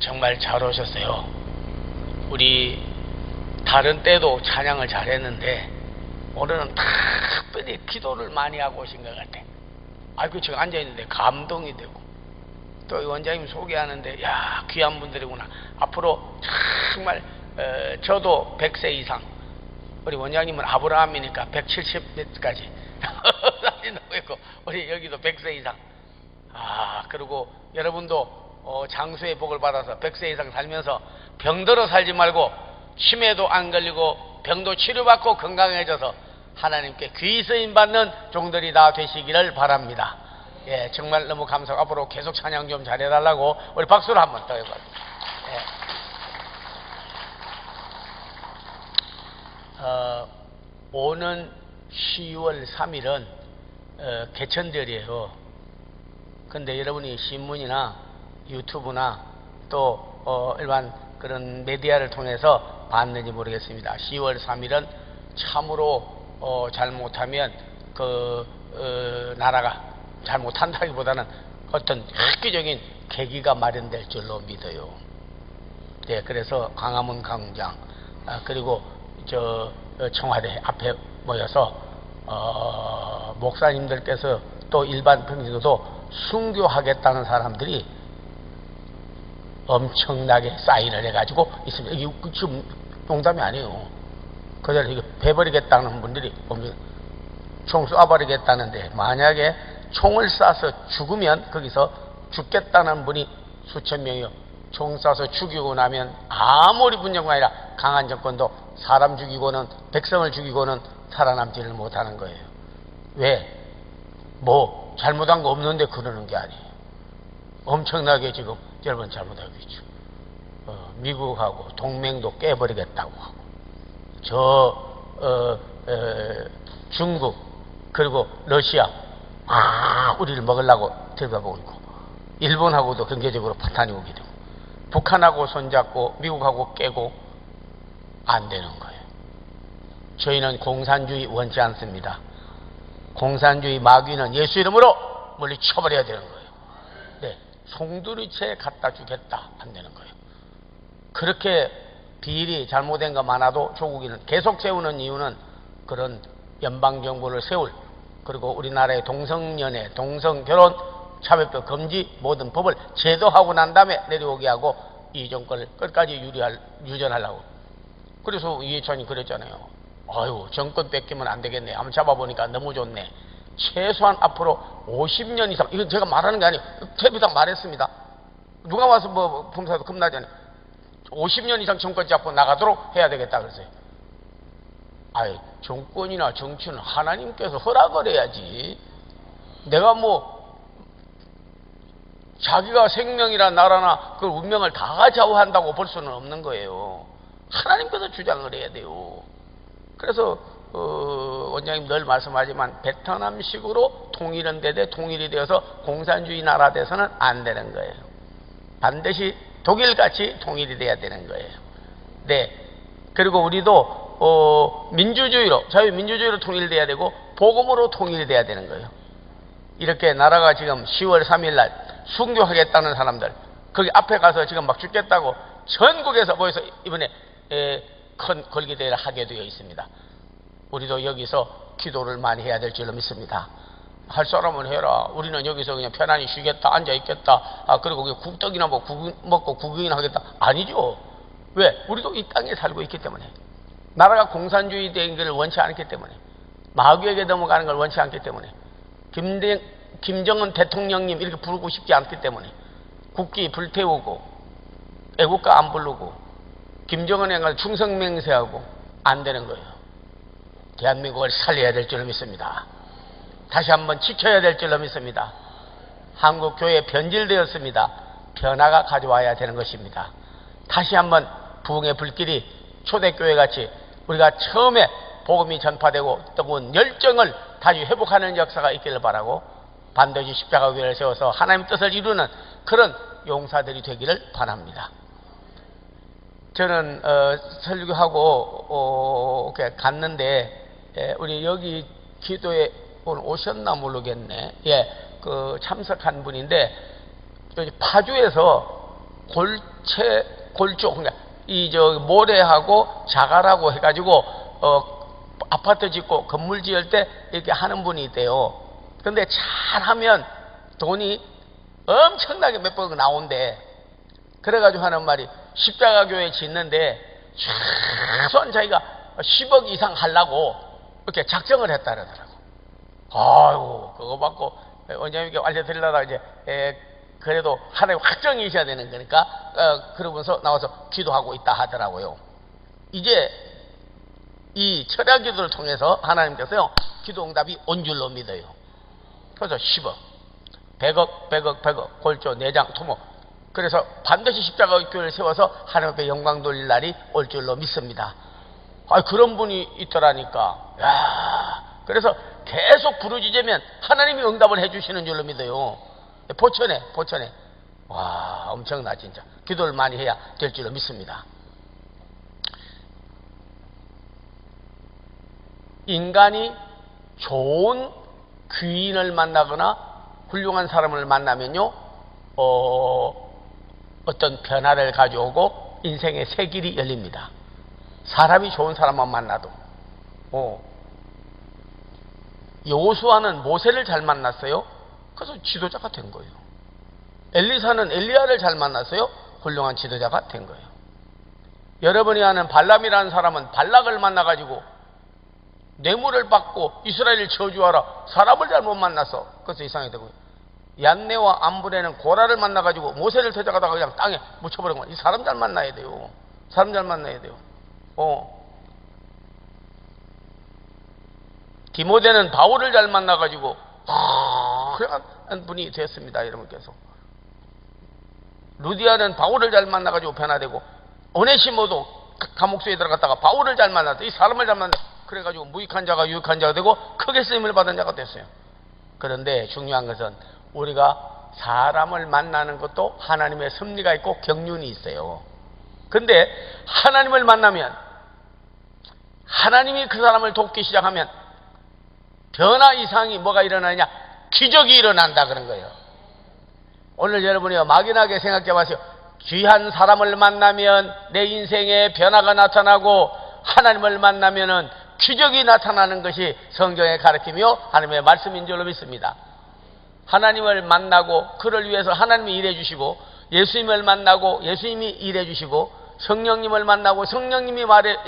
정말 잘 오셨어요. 우리 다른 때도 찬양을 잘했는데 오늘은 특별히 기도를 많이 하고 오신 것 같아. 아이고, 지금 앉아있는데 감동이 되고, 또 원장님 소개하는데 야, 귀한 분들이구나. 앞으로 정말 저도 100세 이상, 우리 원장님은 아브라함이니까 170까지 사진하고 있고, 우리 여기도 100세 이상. 그리고 여러분도 장수의 복을 받아서 100세 이상 살면서 병들어 살지 말고 치매도 안 걸리고 병도 치료받고 건강해져서 하나님께 귀 쓰임 받는 종들이 다 되시기를 바랍니다. 예, 정말 너무 감사하고 앞으로 계속 찬양 좀 잘해달라고 우리 박수를 한번 더 해봐요. 예. 오는 10월 3일은 개천절이에요. 근데 여러분이 신문이나 유튜브나 또 일반 그런 메디아를 통해서 봤는지 모르겠습니다. 10월 3일은 참으로 잘못하면 나라가 잘못한다기보다는 어떤 획기적인 계기가 마련될 줄로 믿어요. 네, 그래서 광화문 광장 그리고 청와대 앞에 모여서 목사님들께서 또 일반 평신도도 순교하겠다는 사람들이 엄청나게 사인을 해가지고 있습니다. 이게 지금 농담이 아니에요. 그대로 이거 베버리겠다는 분들이 총 쏴버리겠다는데, 만약에 총을 쏴서 죽으면 거기서 죽겠다는 분이 수천 명이요. 총 쏴서 죽이고 나면 아무리 분쟁이 아니라 강한 정권도 사람 죽이고는, 백성을 죽이고는 살아남지를 못하는 거예요. 왜? 뭐 잘못한 거 없는데 그러는 게 아니에요. 엄청나게 지금 여러분 잘못하고 있죠. 미국하고 동맹도 깨버리겠다고 하고, 중국 그리고 러시아 우리를 먹으려고 들여다보고 있고, 일본하고도 경제적으로 파탄이 오게 되고, 북한하고 손잡고 미국하고 깨고 안 되는 거예요. 저희는 공산주의 원치 않습니다. 공산주의 마귀는 예수 이름으로 멀리 쳐버려야 되는 거예요. 네, 송두리째 갖다 주겠다 안 되는 거예요. 그렇게 비리 잘못된 거 많아도 조국이는 계속 세우는 이유는 그런 연방정부를 세울, 그리고 우리나라의 동성연애, 동성결혼, 차별법 금지 모든 법을 제도하고 난 다음에 내려오게 하고 이 정권을 끝까지 유전하려고. 그래서 이해찬이 그랬잖아요. 아유, 정권 뺏기면 안 되겠네. 한번 잡아보니까 너무 좋네. 최소한 앞으로 50년 이상, 이건 제가 말하는 게 아니에요. TV당 말했습니다. 누가 와서 뭐 품사도 겁나잖아요. 50년 이상 정권 잡고 나가도록 해야 되겠다 그랬어요. 아이, 정권이나 정치는 하나님께서 허락을 해야지. 내가 뭐 자기가 생명이나 나라나 그 운명을 다 좌우한다고 볼 수는 없는 거예요. 하나님께서 주장을 해야 돼요. 그래서 원장님 늘 말씀하지만 베트남식으로 통일은 되되 통일이 되어서 공산주의 나라 돼서는 안 되는 거예요. 반드시 독일같이 통일이 돼야 되는 거예요. 네. 그리고 우리도 민주주의로, 자유민주주의로 통일돼야 되고 복음으로 통일이 돼야 되는 거예요. 이렇게 나라가 지금 10월 3일 날 순교하겠다는 사람들, 거기 앞에 가서 지금 막 죽겠다고 전국에서 모여서 이번에 큰 걸기대회를 하게 되어 있습니다. 우리도 여기서 기도를 많이 해야 될 줄로 믿습니다. 할 사람은 해라. 우리는 여기서 그냥 편안히 쉬겠다, 앉아있겠다, 그리고 국떡이나 뭐 먹고 구경이나 하겠다. 아니죠. 왜? 우리도 이 땅에 살고 있기 때문에, 나라가 공산주의 된 것을 원치 않기 때문에, 마귀에게 넘어가는 걸 원치 않기 때문에, 김정은 대통령님 이렇게 부르고 싶지 않기 때문에, 국기 불태우고 애국가 안 부르고 김정은에 충성맹세하고 안 되는 거예요. 대한민국을 살려야 될 줄로 믿습니다. 다시 한번 지켜야 될 줄로 믿습니다. 한국교회 변질되었습니다. 변화가 가져와야 되는 것입니다. 다시 한번 부흥의 불길이 초대교회같이 우리가 처음에 복음이 전파되고 뜨거운 열정을 다시 회복하는 역사가 있기를 바라고, 반드시 십자가교회를 세워서 하나님 뜻을 이루는 그런 용사들이 되기를 바랍니다. 저는 설교하고 갔는데 우리 여기 기도에 오늘 오셨나 모르겠네. 예, 그 참석한 분인데 파주에서 골조, 그러니까 모래하고 자갈하고 해가지고 아파트 짓고 건물 지을 때 이렇게 하는 분이 있대요. 근데 잘하면 돈이 엄청나게 몇 번 나온대. 그래가지고 하는 말이, 십자가 교회 짓는데 최소한 자기가 10억 이상 하려고 이렇게 작정을 했다 그러더라고. 아이고, 그거 받고 원장님께 알려드리려다가 이제 그래도 하나님 확정이 있어야 되는 거니까 그러면서 나와서 기도하고 있다 하더라고요. 이제 이 철야 기도를 통해서 하나님께서요, 기도 응답이 온 줄로 믿어요. 그래서 10억, 100억, 골조, 내장, 토목. 그래서 반드시 십자가 교회를 세워서 하나님 앞에 영광 돌릴 날이 올 줄로 믿습니다. 그런 분이 있더라니까. 야, 그래서 계속 부르짖으면 하나님이 응답을 해주시는 줄로 믿어요. 포천에. 와, 엄청나, 진짜. 기도를 많이 해야 될 줄로 믿습니다. 인간이 좋은 귀인을 만나거나 훌륭한 사람을 만나면요, 어떤 변화를 가져오고 인생의 새 길이 열립니다. 사람이 좋은 사람만 만나도. 여호수아는 모세를 잘 만났어요. 그래서 지도자가 된 거예요. 엘리사는 엘리야를 잘 만났어요. 훌륭한 지도자가 된 거예요. 여러분이 아는 발람이라는 사람은 발락을 만나가지고 뇌물을 받고 이스라엘을 저주하라, 사람을 잘못 만났어. 그래서 이상이 되고요. 얀네와 암브레는 고라를 만나가지고 모세를 데려가다가 그냥 땅에 묻혀버린 거예요. 이 사람 잘 만나야 돼요. 사람 잘 만나야 돼요. 디모데는 바울을 잘 만나가지고 훌륭한 분이 되었습니다. 여러분께서. 루디아는 바울을 잘 만나가지고 변화되고, 오네시모도 감옥소에 들어갔다가 바울을 잘 만났다. 이 사람을 잘 만났다. 그래가지고 무익한 자가 유익한 자가 되고 크게 쓰임을 받은 자가 됐어요. 그런데 중요한 것은 우리가 사람을 만나는 것도 하나님의 섭리가 있고 경륜이 있어요. 근데 하나님을 만나면, 하나님이 그 사람을 돕기 시작하면 변화 이상이 뭐가 일어나냐? 기적이 일어난다 그런 거예요. 오늘 여러분이 막연하게 생각해 보세요. 귀한 사람을 만나면 내 인생에 변화가 나타나고, 하나님을 만나면은 기적이 나타나는 것이 성경의 가르침이요 하나님의 말씀인 줄로 믿습니다. 하나님을 만나고 그를 위해서 하나님이 일해 주시고, 예수님을 만나고 예수님이 일해 주시고, 성령님을 만나고 성령님이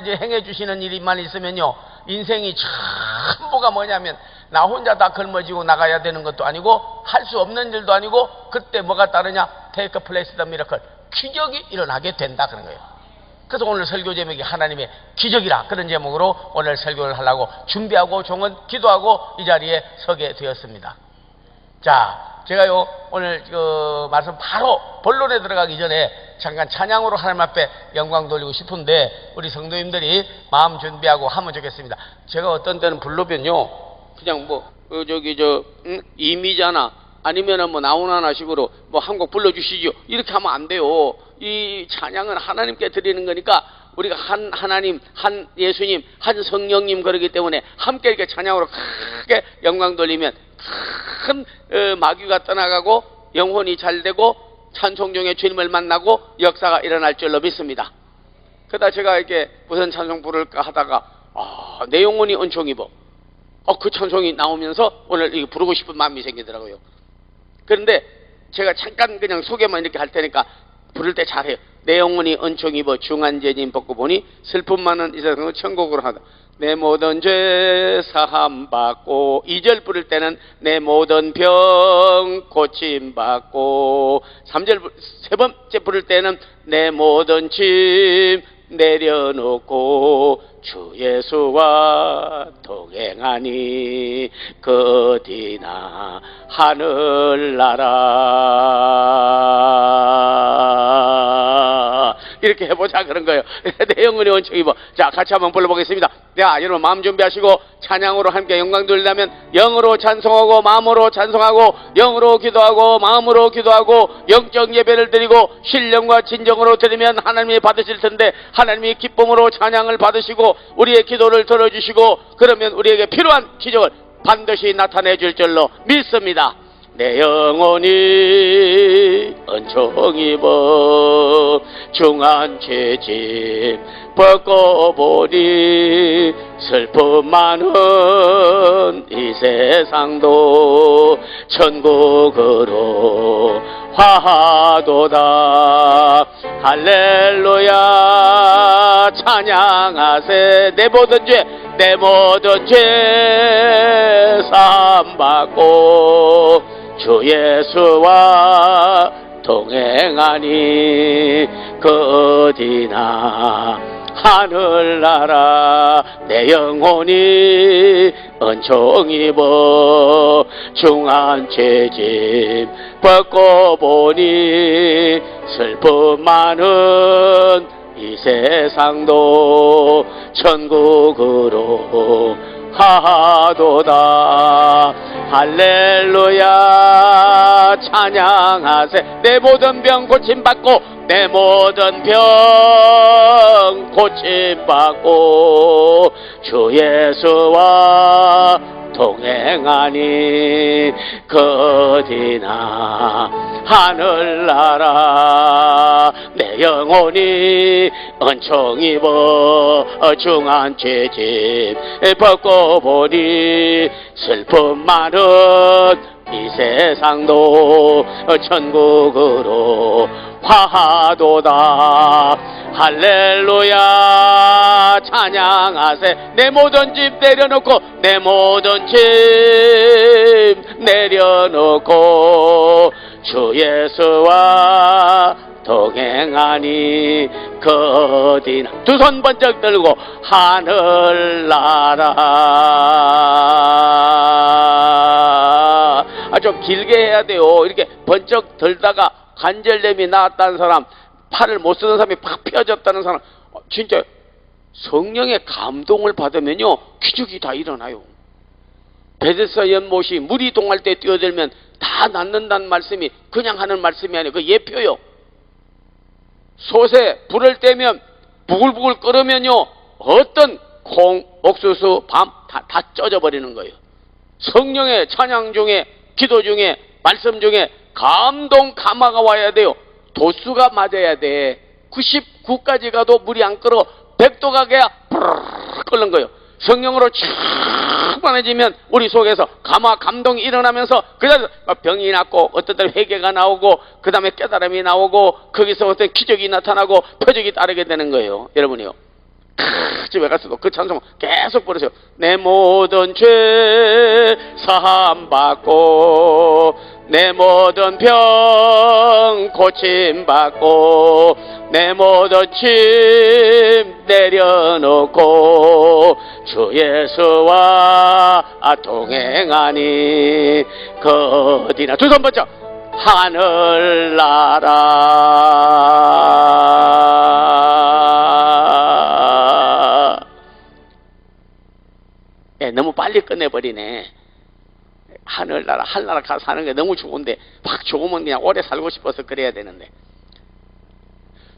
행해 주시는 일만 있으면요, 인생이 전부가 뭐냐면 나 혼자 다 걸머지고 나가야 되는 것도 아니고 할 수 없는 일도 아니고, 그때 뭐가 따르냐? Take a place the miracle. 기적이 일어나게 된다 그런 거예요. 그래서 오늘 설교 제목이 하나님의 기적이라, 그런 제목으로 오늘 설교를 하려고 준비하고 종은 기도하고 이 자리에 서게 되었습니다. 자, 제가요 오늘 말씀 바로 본론에 들어가기 전에 잠깐 찬양으로 하나님 앞에 영광 돌리고 싶은데, 우리 성도님들이 마음 준비하고 하면 좋겠습니다. 제가 어떤 때는 불러면요, 그냥 이미자나 아니면은 나오나나 식으로 한 곡 불러주시죠, 이렇게 하면 안 돼요. 이 찬양은 하나님께 드리는 거니까 우리가 한 하나님, 한 예수님, 한 성령님 그러기 때문에 함께 이렇게 찬양으로 크게 영광 돌리면 큰 마귀가 떠나가고 영혼이 잘되고 찬송 중에 주님을 만나고 역사가 일어날 줄로 믿습니다. 그러다 제가 이렇게 무슨 찬송 부를까 하다가 내 영혼이 은총 입어. 그 찬송이 나오면서 오늘 이거 부르고 싶은 마음이 생기더라고요. 그런데 제가 잠깐 그냥 소개만 이렇게 할 테니까 부를 때 잘해요. 내 영혼이 은총 입어 중한 죄짐 벗고 보니 슬픔 많은 이 세상을 천국으로 하다. 내 모든 죄 사함 받고, 2절 부를 때는 내 모든 병 고침 받고, 3절 세 번째 부를 때는 내 모든 짐 내려놓고 주 예수와 동행하니 그 어디나 하늘나라, 이렇게 해보자 그런 거예요. 내 영혼이 은총 입어. 자, 같이 한번 불러보겠습니다. 자, 여러분 마음 준비하시고 찬양으로 함께 영광 돌리려면 영으로 찬송하고 마음으로 찬송하고 영으로 기도하고 마음으로 기도하고 영적 예배를 드리고 신령과 진정으로 드리면 하나님이 받으실 텐데, 하나님이 기쁨으로 찬양을 받으시고 우리의 기도를 들어주시고, 그러면 우리에게 필요한 기적을 반드시 나타내 줄 줄로 믿습니다. 내 영혼이 은총 입어 중한 죄짐 벗고 보니 슬픔 많은 이 세상도 천국으로 화하도다. 할렐루야 찬양하세. 내 모든 죄 사함 받고 주 예수와 동행하니 그 어디나 하늘나라. 내 영혼이 은총 입어 중한 죄짐 벗고 보니 슬픔 많은 이 세상도 천국으로 하도다. 할렐루야 찬양하세. 내 모든 병 고침받고 내 모든 병 고침받고 주 예수와 동행하니 그 어디나 하늘나라. 내 영혼이 은총 입어 중한 죄짐 벗고 보니 슬픔 많은 이 세상도 천국으로 화하도다. 할렐루야 찬양하세. 내 모든 집 내려놓고 내 모든 집 내려놓고 주 예수와 동행하니 그 어디나. 두 손 번쩍 들고 하늘나라. 좀 길게 해야 돼요. 이렇게 번쩍 들다가 관절염이 나왔다는 사람, 팔을 못 쓰는 사람이 팍 펴졌다는 사람, 진짜 성령의 감동을 받으면요 기적이 다 일어나요. 베데스다 연못이 물이 동할 때 뛰어들면 다 낫는다는 말씀이 그냥 하는 말씀이 아니에요. 그 예표요. 솥에 불을 떼면 부글부글 끓으면요 어떤 콩, 옥수수, 밤 다 쪄져버리는 거예요. 성령의 찬양 중에, 기도 중에, 말씀 중에 감동 감화가 와야 돼요. 도수가 맞아야 돼. 99까지 가도 물이 안 끓어 100도 가게야 끓는 거예요. 성령으로 충만해지면 우리 속에서 감화 감동이 일어나면서 그래서 병이 낫고 어떤 때 회개가 나오고 그 다음에 깨달음이 나오고 거기서 어떤 기적이 나타나고 표적이 따르게 되는 거예요. 여러분이요, 집에 가서도 그 찬송 계속 부르세요. 내 모든 죄 사함 받고 내 모든 병 고침 받고 내 모든 짐 내려놓고 주 예수와 동행하니 그 어디나. 두 손 번쩍 하늘나라. 너무 빨리 끝내버리네. 하늘나라 가서 사는 게 너무 좋은데 확 좋으면 그냥 오래 살고 싶어서 그래야 되는데.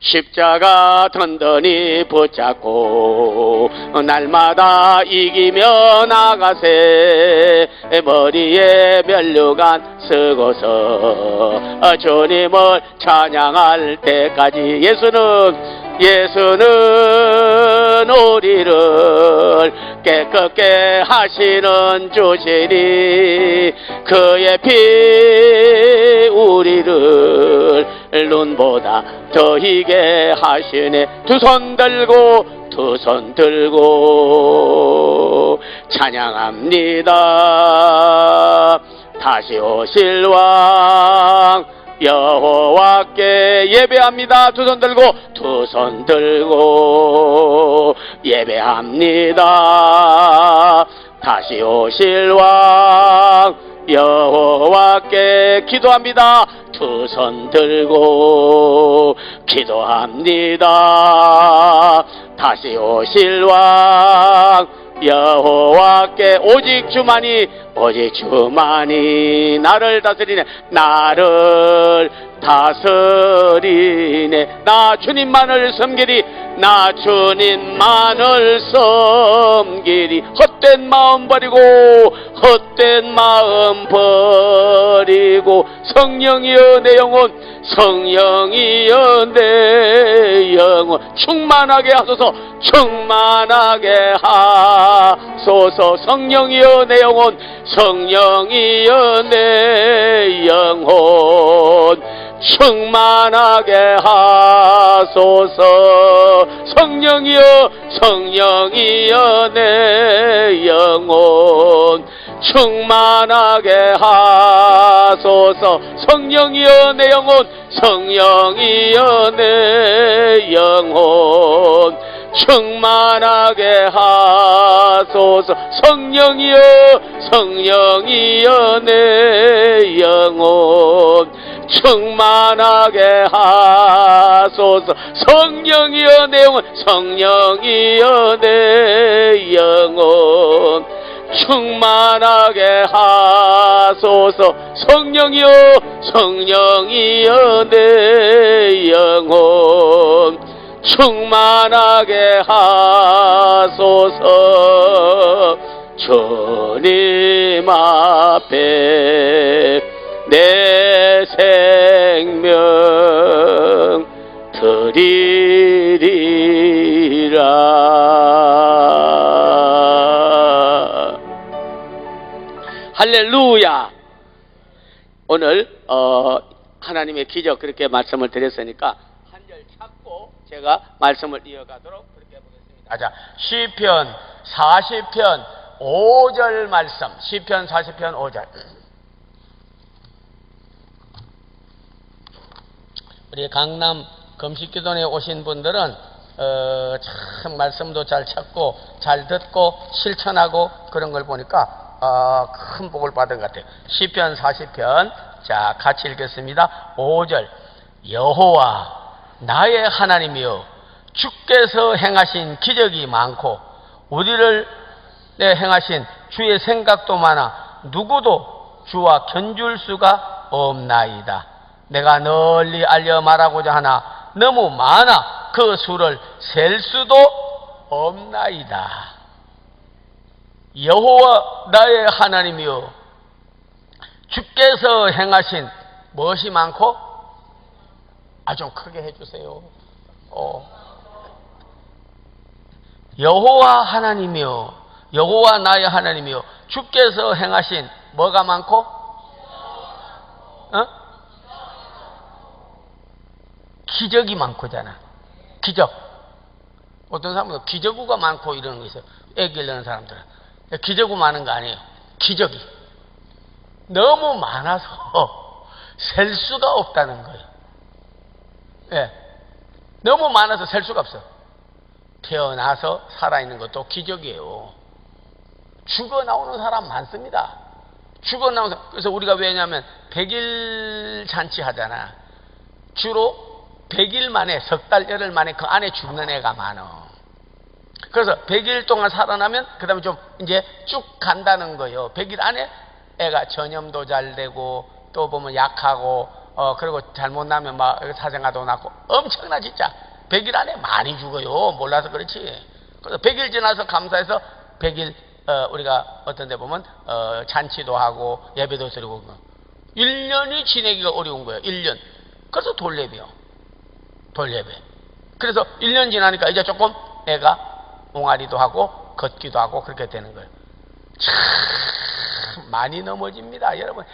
십자가 든든히 붙잡고 날마다 이기며 나가세. 머리에 면류관 쓰고서 주님을 찬양할 때까지. 예수는 우리를 깨끗게 하시는 주시니 그의 피 우리를 눈보다 더 희게 하시네. 두 손 들고 찬양합니다. 다시 오실 왕 여호와께 예배합니다. 두 손 들고 예배합니다. 다시 오실 왕 여호와께 기도합니다. 두 손 들고 기도합니다. 다시 오실 왕 여호와께 오직 주만이 오직 주만이 나를 다스리네. 나를 다스리네. 나 주님만을 섬기리. 나 주님만을 섬기리. 헛된 마음 버리고 헛된 마음 버리고 성령이여 내 영혼, 성령이여 내 영혼 충만하게 하소서. 충만하게 하소서. 성령이여 내 영혼, 성령이여 내 영혼 충만하게 하소서. 성령이여, 성령이여 내 영혼 충만하게 하소서. 성령이여 내 영혼, 성령이여 내 영혼 충만하게 하소서. 성령이여, 성령이여 내 영혼 충만하게 하소서. 성령이여 내 영혼, 성령이여 내 영혼 충만하게 하소서. 성령이여, 성령이여 내 영혼 충만하게 하소서. 주님 앞에 내 생명 드리리라. 할렐루야. 오늘 하나님의 기적 그렇게 말씀을 드렸으니까 한 절 찾고 제가 말씀을 이어가도록 그렇게 해보겠습니다. 자, 시편 40편 5절 말씀. 시편 40편 5절. 우리 강남 금식기도원에 오신 분들은 참 말씀도 잘 찾고 잘 듣고 실천하고 그런 걸 보니까 큰 복을 받은 것 같아요. 시편 40편 자 같이 읽겠습니다. 5절. 여호와 나의 하나님이여, 주께서 행하신 기적이 많고 우리를 행하신 주의 생각도 많아 누구도 주와 견줄 수가 없나이다. 내가 널리 알려 말하고자 하나 너무 많아 그 수를 셀 수도 없나이다. 여호와 나의 하나님이여, 주께서 행하신 무엇이 많고? 좀 크게 해주세요. 여호와 하나님이여, 여호와 나의 하나님이여, 주께서 행하신 뭐가 많고? 기적이 많고잖아. 기적. 어떤 사람은 기적구가 많고 이러는 거 있어요. 애기 낳는 사람들은. 기적구 많은 거 아니에요. 기적이. 너무 많아서 셀 수가 없다는 거예요. 예. 너무 많아서 셀 수가 없어. 태어나서 살아있는 것도 기적이에요. 죽어 나오는 사람 많습니다. 죽어 나오는 사람. 그래서 우리가 왜냐하면 100일 잔치 하잖아. 주로 100일 만에, 석 달, 열흘 만에 그 안에 죽는 애가 많아. 그래서 100일 동안 살아나면 그 다음에 좀 이제 쭉 간다는 거예요. 100일 안에 애가 전염도 잘 되고 또 보면 약하고 그리고 잘못 나면 막 사생아도 낳고 엄청나 진짜. 100일 안에 많이 죽어요. 몰라서 그렇지. 그래서 100일 지나서 감사해서 100일 우리가 어떤 데 보면 잔치도 하고 예배도 드리고 1년이 지내기가 어려운 거예요. 1년. 그래서 돌예배요. 돌예배. 그래서 1년 지나니까 이제 조금 애가 옹알이도 하고 걷기도 하고 그렇게 되는 거예요. 참 많이 넘어집니다. 여러분,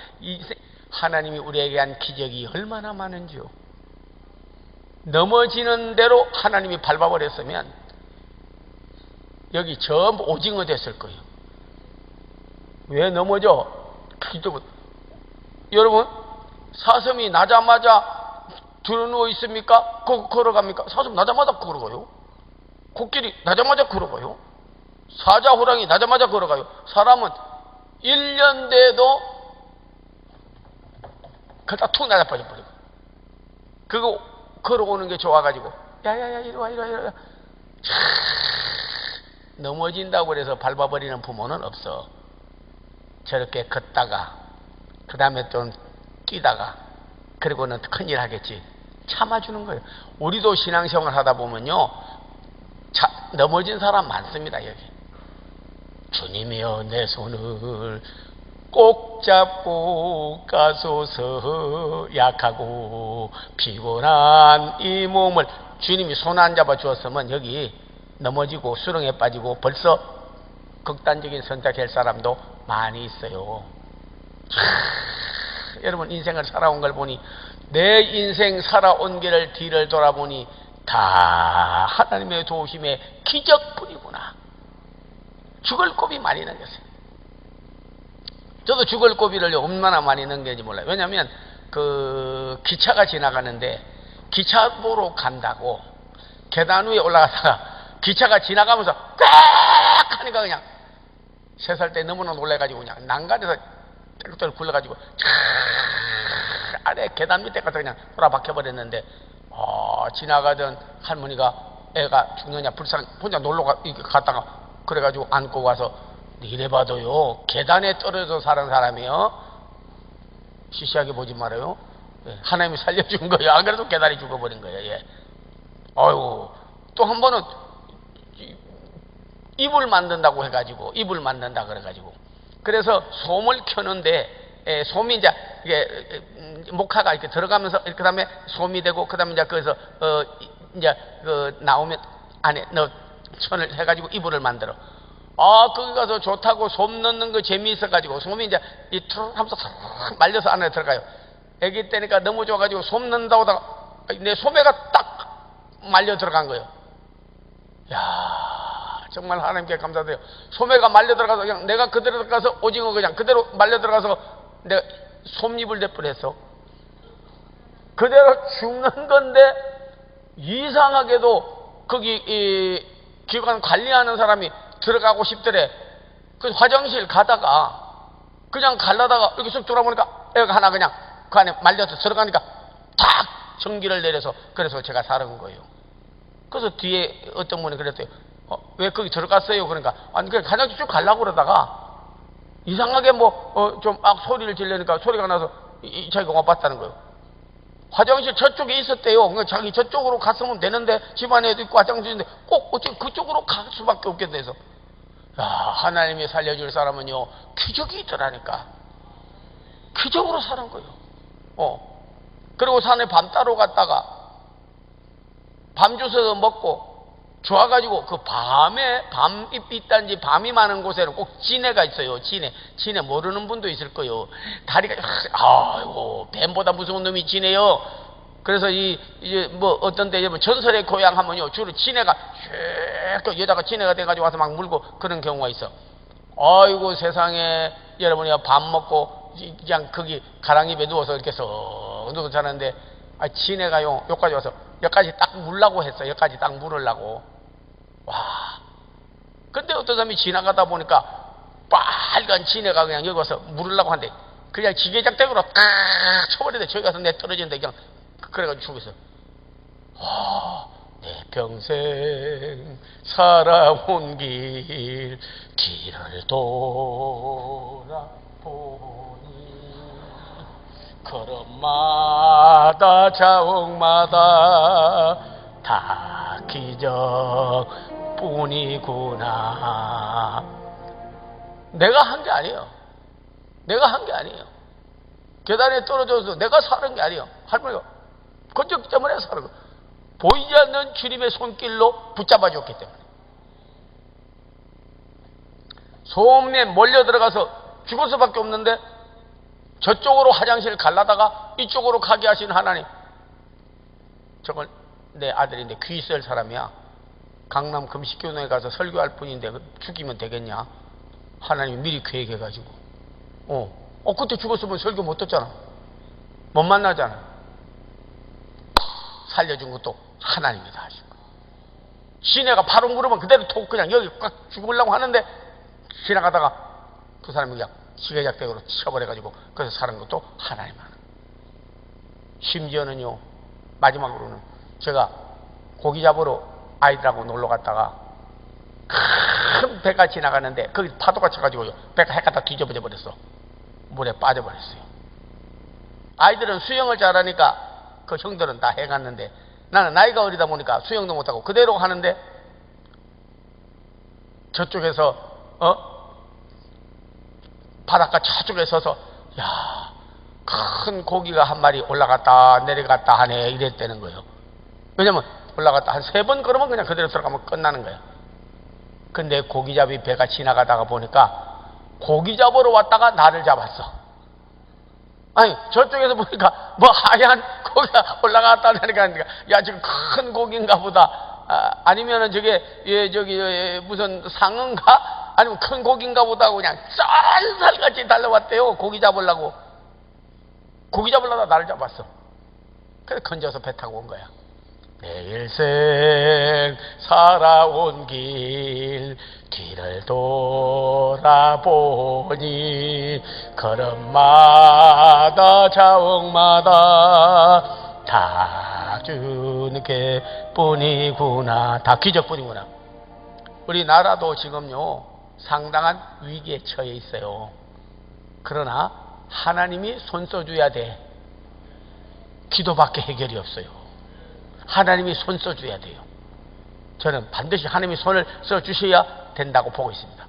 하나님이 우리에게 한 기적이 얼마나 많은지요. 넘어지는 대로 하나님이 밟아버렸으면 여기 전부 오징어 됐을 거예요. 왜 넘어져? 기도. 여러분, 사슴이 나자마자 들어누워 있습니까? 걸어갑니까? 사슴 나자마자 걸어가요. 코끼리 나자마자 걸어가요. 사자, 호랑이 나자마자 걸어가요. 사람은 1년 돼도 그러다 툭 나자 빠져버리고. 그거 걸어오는 게 좋아가지고 야야야 이리와 이리와 넘어진다고 그래서 밟아버리는 부모는 없어. 저렇게 걷다가 그 다음에 좀 뛰다가 그리고는 큰일 하겠지. 참아주는 거예요. 우리도 신앙생활 하다 보면요, 넘어진 사람 많습니다. 여기 주님이여 내 손을 꼭 잡고 가소서. 약하고 피곤한 이 몸을 주님이 손 안 잡아 주었으면 여기 넘어지고 수렁에 빠지고 벌써 극단적인 선택할 사람도 많이 있어요. 여러분 인생을 살아온 걸 보니, 내 인생 살아온 길을 뒤를 돌아보니 다 하나님의 도우심의 기적뿐이구나. 죽을 고비 많이 넘겼어요. 저도 죽을 고비를 얼마나 많이 넘겼는지 몰라요. 왜냐하면 그 기차가 지나가는데 기차 보러 간다고 계단 위에 올라가다가 기차가 지나가면서 꽉 하니까 그냥 3살 때 너무나 놀래가지고 그냥 난간에서 떼굴떼굴 굴러가지고 아래 계단 밑에 가서 그냥 돌아박혀버렸는데, 지나가던 할머니가 애가 죽느냐 불쌍 혼자 놀러 갔다가 그래가지고 안고 가서, 이래 봐도요 계단에 떨어져 사는 사람이요 시시하게 보지 말아요. 예, 하나님이 살려준 거예요. 안 그래도 계단이 죽어버린 거예요. 예. 아이고, 또 한 번은 이불 만든다고 해가지고, 이불 만든다 그래가지고, 그래서 솜을 켜는데, 솜이 이제 이게 목화가 이렇게 들어가면서 그 다음에 솜이 되고, 그 다음에 이제 거기서 이제 그 나오면 안에 손을 해가지고 이불을 만들어. 거기 가서 좋다고 솜 넣는 거 재미있어가지고 솜이 이제 이 투르륵 하면서 말려서 안에 들어가요. 애기 때니까 너무 좋아가지고 솜 넣는다고 하다가 내 소매가 딱 말려 들어간 거예요. 야, 정말 하나님께 감사드려요. 소매가 말려 들어가서 그냥 내가 그대로 들어가서 오징어 그냥 그대로 말려 들어가서 내가 솜잎을 낼 뻔했어. 그대로 죽는 건데 이상하게도 거기 이 기관 관리하는 사람이 들어가고 싶더래. 그 화장실 가다가 그냥 갈라다가 이렇게 쑥 돌아보니까 애가 하나 그냥 그 안에 말려서 들어가니까 탁 전기를 내려서, 그래서 제가 살은 거예요. 그래서 뒤에 어떤 분이 그랬어요. 왜 거기 들어갔어요? 그러니까 아니 그냥 화장실 쭉 가려고 그러다가 이상하게 뭐 좀 막 소리를 지르니까 소리가 나서 자기가 못 봤다는 거예요. 화장실 저쪽에 있었대요. 그러니까 자기 저쪽으로 갔으면 되는데 집안에도 있고 화장실인데 꼭 어떻게 그쪽으로 갈 수밖에 없게 돼서, 야, 하나님이 살려줄 사람은요 기적이 있더라니까. 기적으로 사는 거예요. 그리고 산에 밤 따로 갔다가 밤 주워서 먹고 좋아가지고 그 밤에 밤잎이 있다든지 밤이 많은 곳에는 꼭 진해가 있어요. 진해 모르는 분도 있을 거예요. 다리가 아이고 뱀보다 무서운 놈이 진해요. 그래서 이제 뭐 어떤 데 전설의 고향 하면요 주로 진해가 쭉 여자가 진해가 돼가지고 와서 막 물고 그런 경우가 있어. 아이고 세상에, 여러분이 밥 먹고 그냥 거기 가랑잎에 누워서 이렇게 썩 누워서 자는데 진해가요 여기까지 와서 여기까지 딱 물라고 했어. 여기까지 딱 물으려고. 와. 근데 어떤 사람이 지나가다 보니까 빨간 진해가 그냥 여기 와서 물으려고 하는데 그냥 기계작대으로 딱 쳐버리는데 저기 가서 내 떨어지는데 그냥 그래가지고 죽었어. 내 평생 살아온 길을 돌아보니 걸음마다 자옥마다 다 기적뿐이구나. 내가 한 게 아니에요. 계단에 떨어져서 내가 사는 게 아니에요. 할머니가 건졌기 때문에 사는 거예요. 보이지 않는 주님의 손길로 붙잡아 줬기 때문에. 소음에 몰려 들어가서 죽을 수밖에 없는데 저쪽으로 화장실 갈라다가 이쪽으로 가게 하신 하나님. 저걸 내 아들인데 귀 쓸 사람이야. 강남 금식교회에 가서 설교할 뿐인데 죽이면 되겠냐? 하나님이 미리 계획해가지고. 그때 죽었으면 설교 못 듣잖아. 못 만나잖아. 살려준 것도 하나님이 다 하신 거야. 시내가 바로 물으면 그대로 톡 그냥 여기 꽉 죽으려고 하는데 지나가다가 그 사람이 그냥 시계작대으로 쳐버려가지고 그래서 사는 것도 하나님 하는 거야. 심지어는요 마지막으로는 제가 고기 잡으러 아이들하고 놀러 갔다가 큰 배가 지나가는데 거기 파도가 쳐가지고 배가 해가다 뒤집어져 버렸어. 물에 빠져버렸어요. 아이들은 수영을 잘하니까 그 형들은 다 해갔는데 나는 나이가 어리다 보니까 수영도 못하고 그대로 하는데 저쪽에서 바닷가 저쪽에 서서 야, 큰 고기가 한 마리 올라갔다 내려갔다 하네 이랬다는 거예요. 왜냐면 올라갔다 한 3번 걸으면 그냥 그대로 들어가면 끝나는 거예요. 근데 고기잡이 배가 지나가다가 보니까 고기 잡으러 왔다가 나를 잡았어. 아니 저쪽에서 보니까 뭐 하얀 고기가 올라갔다 내려가니까 야 지금 큰 고기인가 보다. 아니면은 저게 무슨 상어인가? 아니면 큰 고기인가 보다 하고 그냥 짠살같이 달려왔대요. 고기 잡으려고. 고기 잡으려다 나를 잡았어. 그래서 건져서 배 타고 온 거야. 내 일생 살아온 길을 돌아보니 걸음마다 자옥마다 다 주님께 뿐이구나. 다 기적뿐이구나. 우리나라도 지금요 상당한 위기에 처해 있어요. 그러나 하나님이 손 써줘야 돼. 기도밖에 해결이 없어요. 하나님이 손 써줘야 돼요. 저는 반드시 하나님이 손을 써주셔야 된다고 보고 있습니다.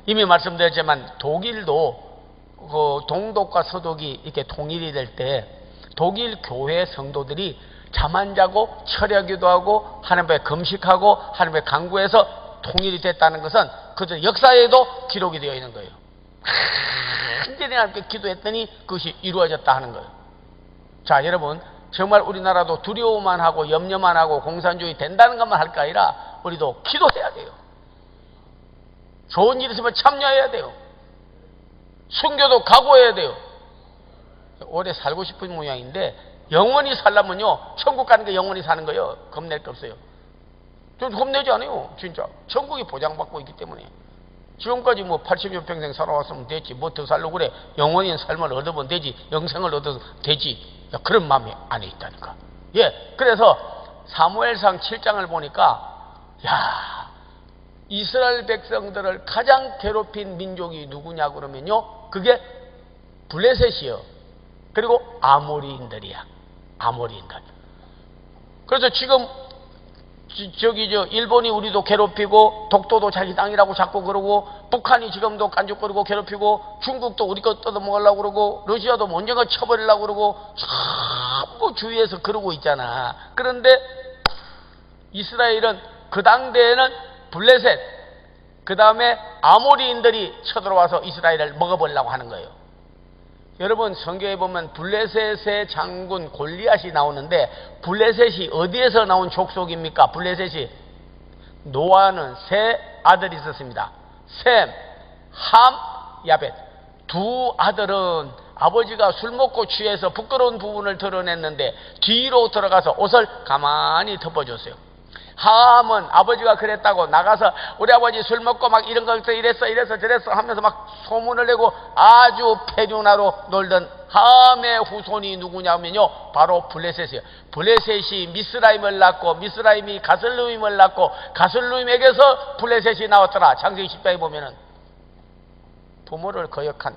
이미 말씀드렸지만 독일도 그 동독과 서독이 이렇게 통일이 될 때 독일 교회 성도들이 잠 안 자고 철야기도 하고 하나님 앞에 금식하고 하나님 앞에 간구해서 통일이 됐다는 것은 그들 역사에도 기록이 되어 있는 거예요. 완전히 하나님께 기도했더니 그것이 이루어졌다 하는 거예요. 자, 여러분 정말 우리나라도 두려워만 하고 염려만 하고 공산주의 된다는 것만 할 게 아니라 우리도 기도해야 돼요. 좋은 일 있으면 참여해야 돼요. 순교도 각오해야 돼요. 오래 살고 싶은 모양인데 영원히 살려면요 천국 가는 게 영원히 사는 거예요. 겁낼 게 없어요. 좀 겁내지 않아요. 진짜 천국이 보장받고 있기 때문에. 지금까지 뭐 80여 평생 살아왔으면 되지 뭐 더 살려고 그래. 영원히 삶을 얻으면 되지 영생을 얻어도 되지. 그런 마음이 안에 있다니까. 예, 그래서 사무엘상 7장을 보니까 야, 이스라엘 백성들을 가장 괴롭힌 민족이 누구냐 그러면요 그게 블레셋이요. 그리고 아모리인들이야. 아모리인들. 그래서 지금 일본이 우리도 괴롭히고 독도도 자기 땅이라고 자꾸 그러고 북한이 지금도 깐죽거리고 괴롭히고 중국도 우리 거 뜯어먹으려고 그러고 러시아도 언젠가 쳐버리려고 그러고 전부 주위에서 그러고 있잖아. 그런데 이스라엘은 그 당대에는 블레셋 그 다음에 아모리인들이 쳐들어와서 이스라엘을 먹어보려고 하는 거예요. 여러분 성경에 보면 블레셋의 장군 골리앗이 나오는데 블레셋이 어디에서 나온 족속입니까? 블레셋이 노아는 세 아들이 있었습니다. 셈, 함, 야벳. 두 아들은 아버지가 술 먹고 취해서 부끄러운 부분을 드러냈는데 뒤로 들어가서 옷을 가만히 덮어줬어요. 함은 아버지가 그랬다고 나가서 우리 아버지 술 먹고 막 이런 거 이랬어 저랬어 하면서 막 소문을 내고 아주 폐륜하로 놀던 함의 후손이 누구냐면요 바로 블레셋이에요. 블레셋이 미스라임을 낳고 미스라임이 가슬루임을 낳고 가슬루임에게서 블레셋이 나왔더라. 창세기 10장에 보면은 부모를 거역한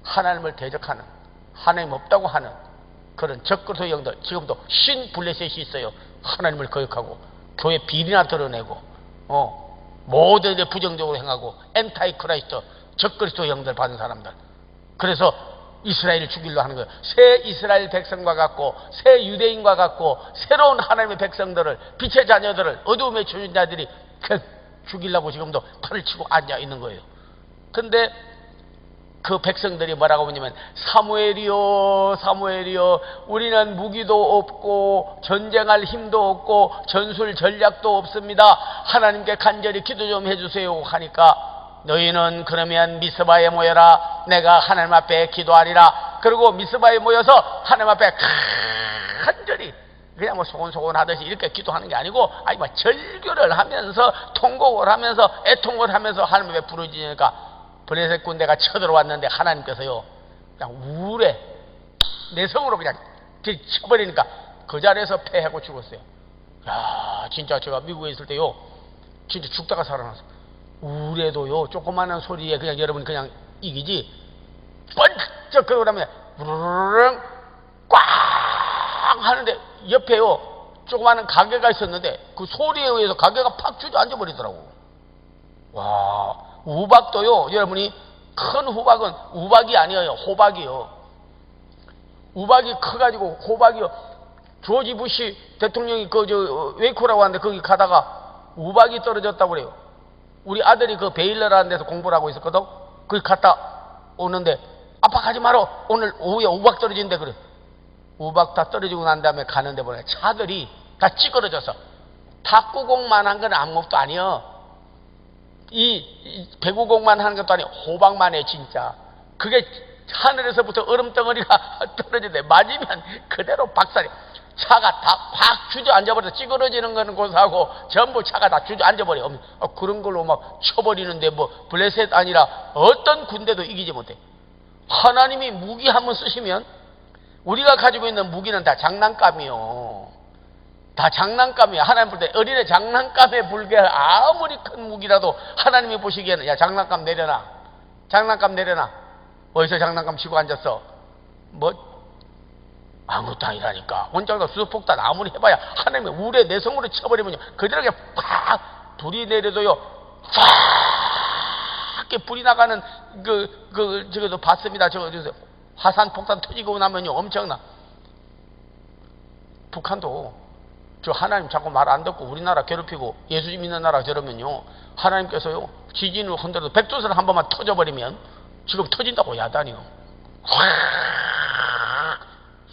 하나님을 대적하는 하나님 없다고 하는 그런 적그리스도 영들 지금도 신 블레셋이 있어요. 하나님을 거역하고 교회 비리나 드러내고 모든 데 부정적으로 행하고 엔타이 크라이스트 적그리스도 영들 받은 사람들. 그래서 이스라엘을 죽이려 하는 거예요. 새 이스라엘 백성과 같고 새 유대인과 같고 새로운 하나님의 백성들을 빛의 자녀들을 어두움의 주인자들이 죽이려고 지금도 팔을 치고 앉아 있는 거예요. 근데 그 백성들이 뭐라고 하냐면 사무엘이요 사무엘이요 우리는 무기도 없고 전쟁할 힘도 없고 전술 전략도 없습니다. 하나님께 간절히 기도 좀 해주세요 하니까 너희는 그러면 미스바에 모여라. 내가 하나님 앞에 기도하리라. 그리고 미스바에 모여서 하나님 앞에 간절히 그냥 뭐 소곤소곤 하듯이 이렇게 기도하는 게 아니고 아니 뭐 절규를 하면서 통곡을 하면서 애통을 하면서 하나님 앞에 부르짖으니까 블레셋 군대가 쳐들어왔는데 하나님께서요 그냥 우울해 내성으로 그냥 쳐버리니까 그 자리에서 패하고 죽었어요. 야 진짜 제가 미국에 있을 때요 진짜 죽다가 살아났어. 우레도요 조그마한 소리에 그냥 여러분 그냥 이기지 번쩍 그러고 나면 우르르릉 꽝 하는데 옆에요 조그마한 가게가 있었는데 그 소리에 의해서 가게가 팍 주저앉아 버리더라고. 와, 우박도요 여러분이 큰 우박은 우박이 아니에요, 호박이요. 우박이 커가지고 호박이요. 조지 부시 대통령이 웨이코라고 하는데 거기 가다가 우박이 떨어졌다고 그래요. 우리 아들이 그 베일러라는 데서 공부를 하고 있었거든. 거기 갔다 오는데 아빠 가지 마라, 오늘 오후에 우박 떨어진대. 그래. 우박 다 떨어지고 난 다음에 가는데 보니까 차들이 다 찌그러져서 탁구공만 한 건 아무것도 아니여. 이 배구공만 하는 것도 아니고 호박만 해 진짜. 그게 하늘에서부터 얼음덩어리가 떨어지는데 맞으면 그대로 박살이. 차가 다 확 주저앉아버려. 찌그러지는 거는 고사하고 전부 차가 다 주저앉아버려. 그런 걸로 막 쳐버리는데 뭐 블레셋 아니라 어떤 군대도 이기지 못해. 하나님이 무기 한번 쓰시면 우리가 가지고 있는 무기는 다 장난감이요. 다 장난감이야. 하나님 볼 때 어린애 장난감에 불과할 아무리 큰 무기라도 하나님이 보시기에는 야 장난감 내려놔. 장난감 내려놔. 어디서 장난감 치고 앉았어? 뭐 아무것도 아니라니까. 혼자서 수소폭탄 아무리 해봐야 하나님의 우레 내성으로 쳐버리면요 그대로 그냥 팍 불이 내려도요 팍 이렇게 불이 나가는 저거도 봤습니다. 저거 화산 폭탄 터지고 나면요 엄청나. 북한도 저 하나님 자꾸 말 안 듣고 우리나라 괴롭히고 예수 믿는 나라 저러면요 하나님께서요 지진을 흔들어도 백두산 한 번만 터져버리면 지금 터진다고 야단이요.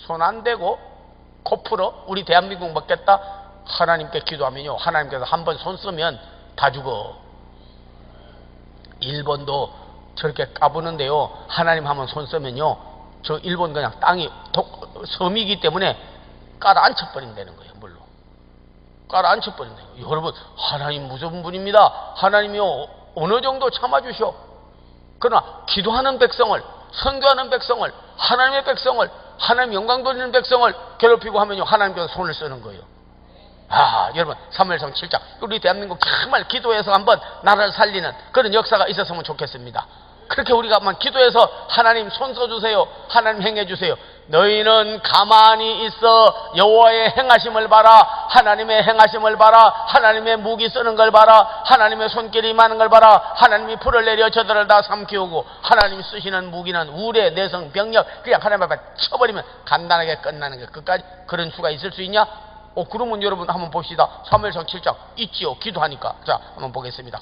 손 안 대고 코 풀어 우리 대한민국 먹겠다 하나님께 기도하면요 하나님께서 한 번 손 쓰면 다 죽어. 일본도 저렇게 까부는데요 하나님 한 번 손 쓰면요 저 일본 그냥 땅이 섬이기 때문에 깔아앉혀버린다는 거예요. 물로 깔아앉혀버린다는 거예요. 여러분 하나님 무서운 분입니다. 하나님이요 어느 정도 참아주셔. 그러나 기도하는 백성을 선교하는 백성을 하나님의 백성을 하나님 영광 돌리는 백성을 괴롭히고 하면요 하나님께서 손을 쓰는 거예요. 여러분 사무엘상 7장 우리 대한민국 정말 기도해서 한번 나라를 살리는 그런 역사가 있었으면 좋겠습니다. 그렇게 우리가 한번 기도해서 하나님 손 써주세요. 하나님 행해주세요. 너희는 가만히 있어 여호와의 행하심을 봐라. 하나님의 행하심을 봐라. 하나님의 무기 쓰는 걸 봐라. 하나님의 손길이 많은 걸 봐라. 하나님이 불을 내려 저들을 다 삼키우고 하나님이 쓰시는 무기는 우레, 내성, 병력 그냥 하나님 앞에 쳐버리면 간단하게 끝나는 게 끝까지 그런 수가 있을 수 있냐? 그러면 여러분 한번 봅시다. 사무엘상 7장 있지요. 기도하니까. 자 한번 보겠습니다.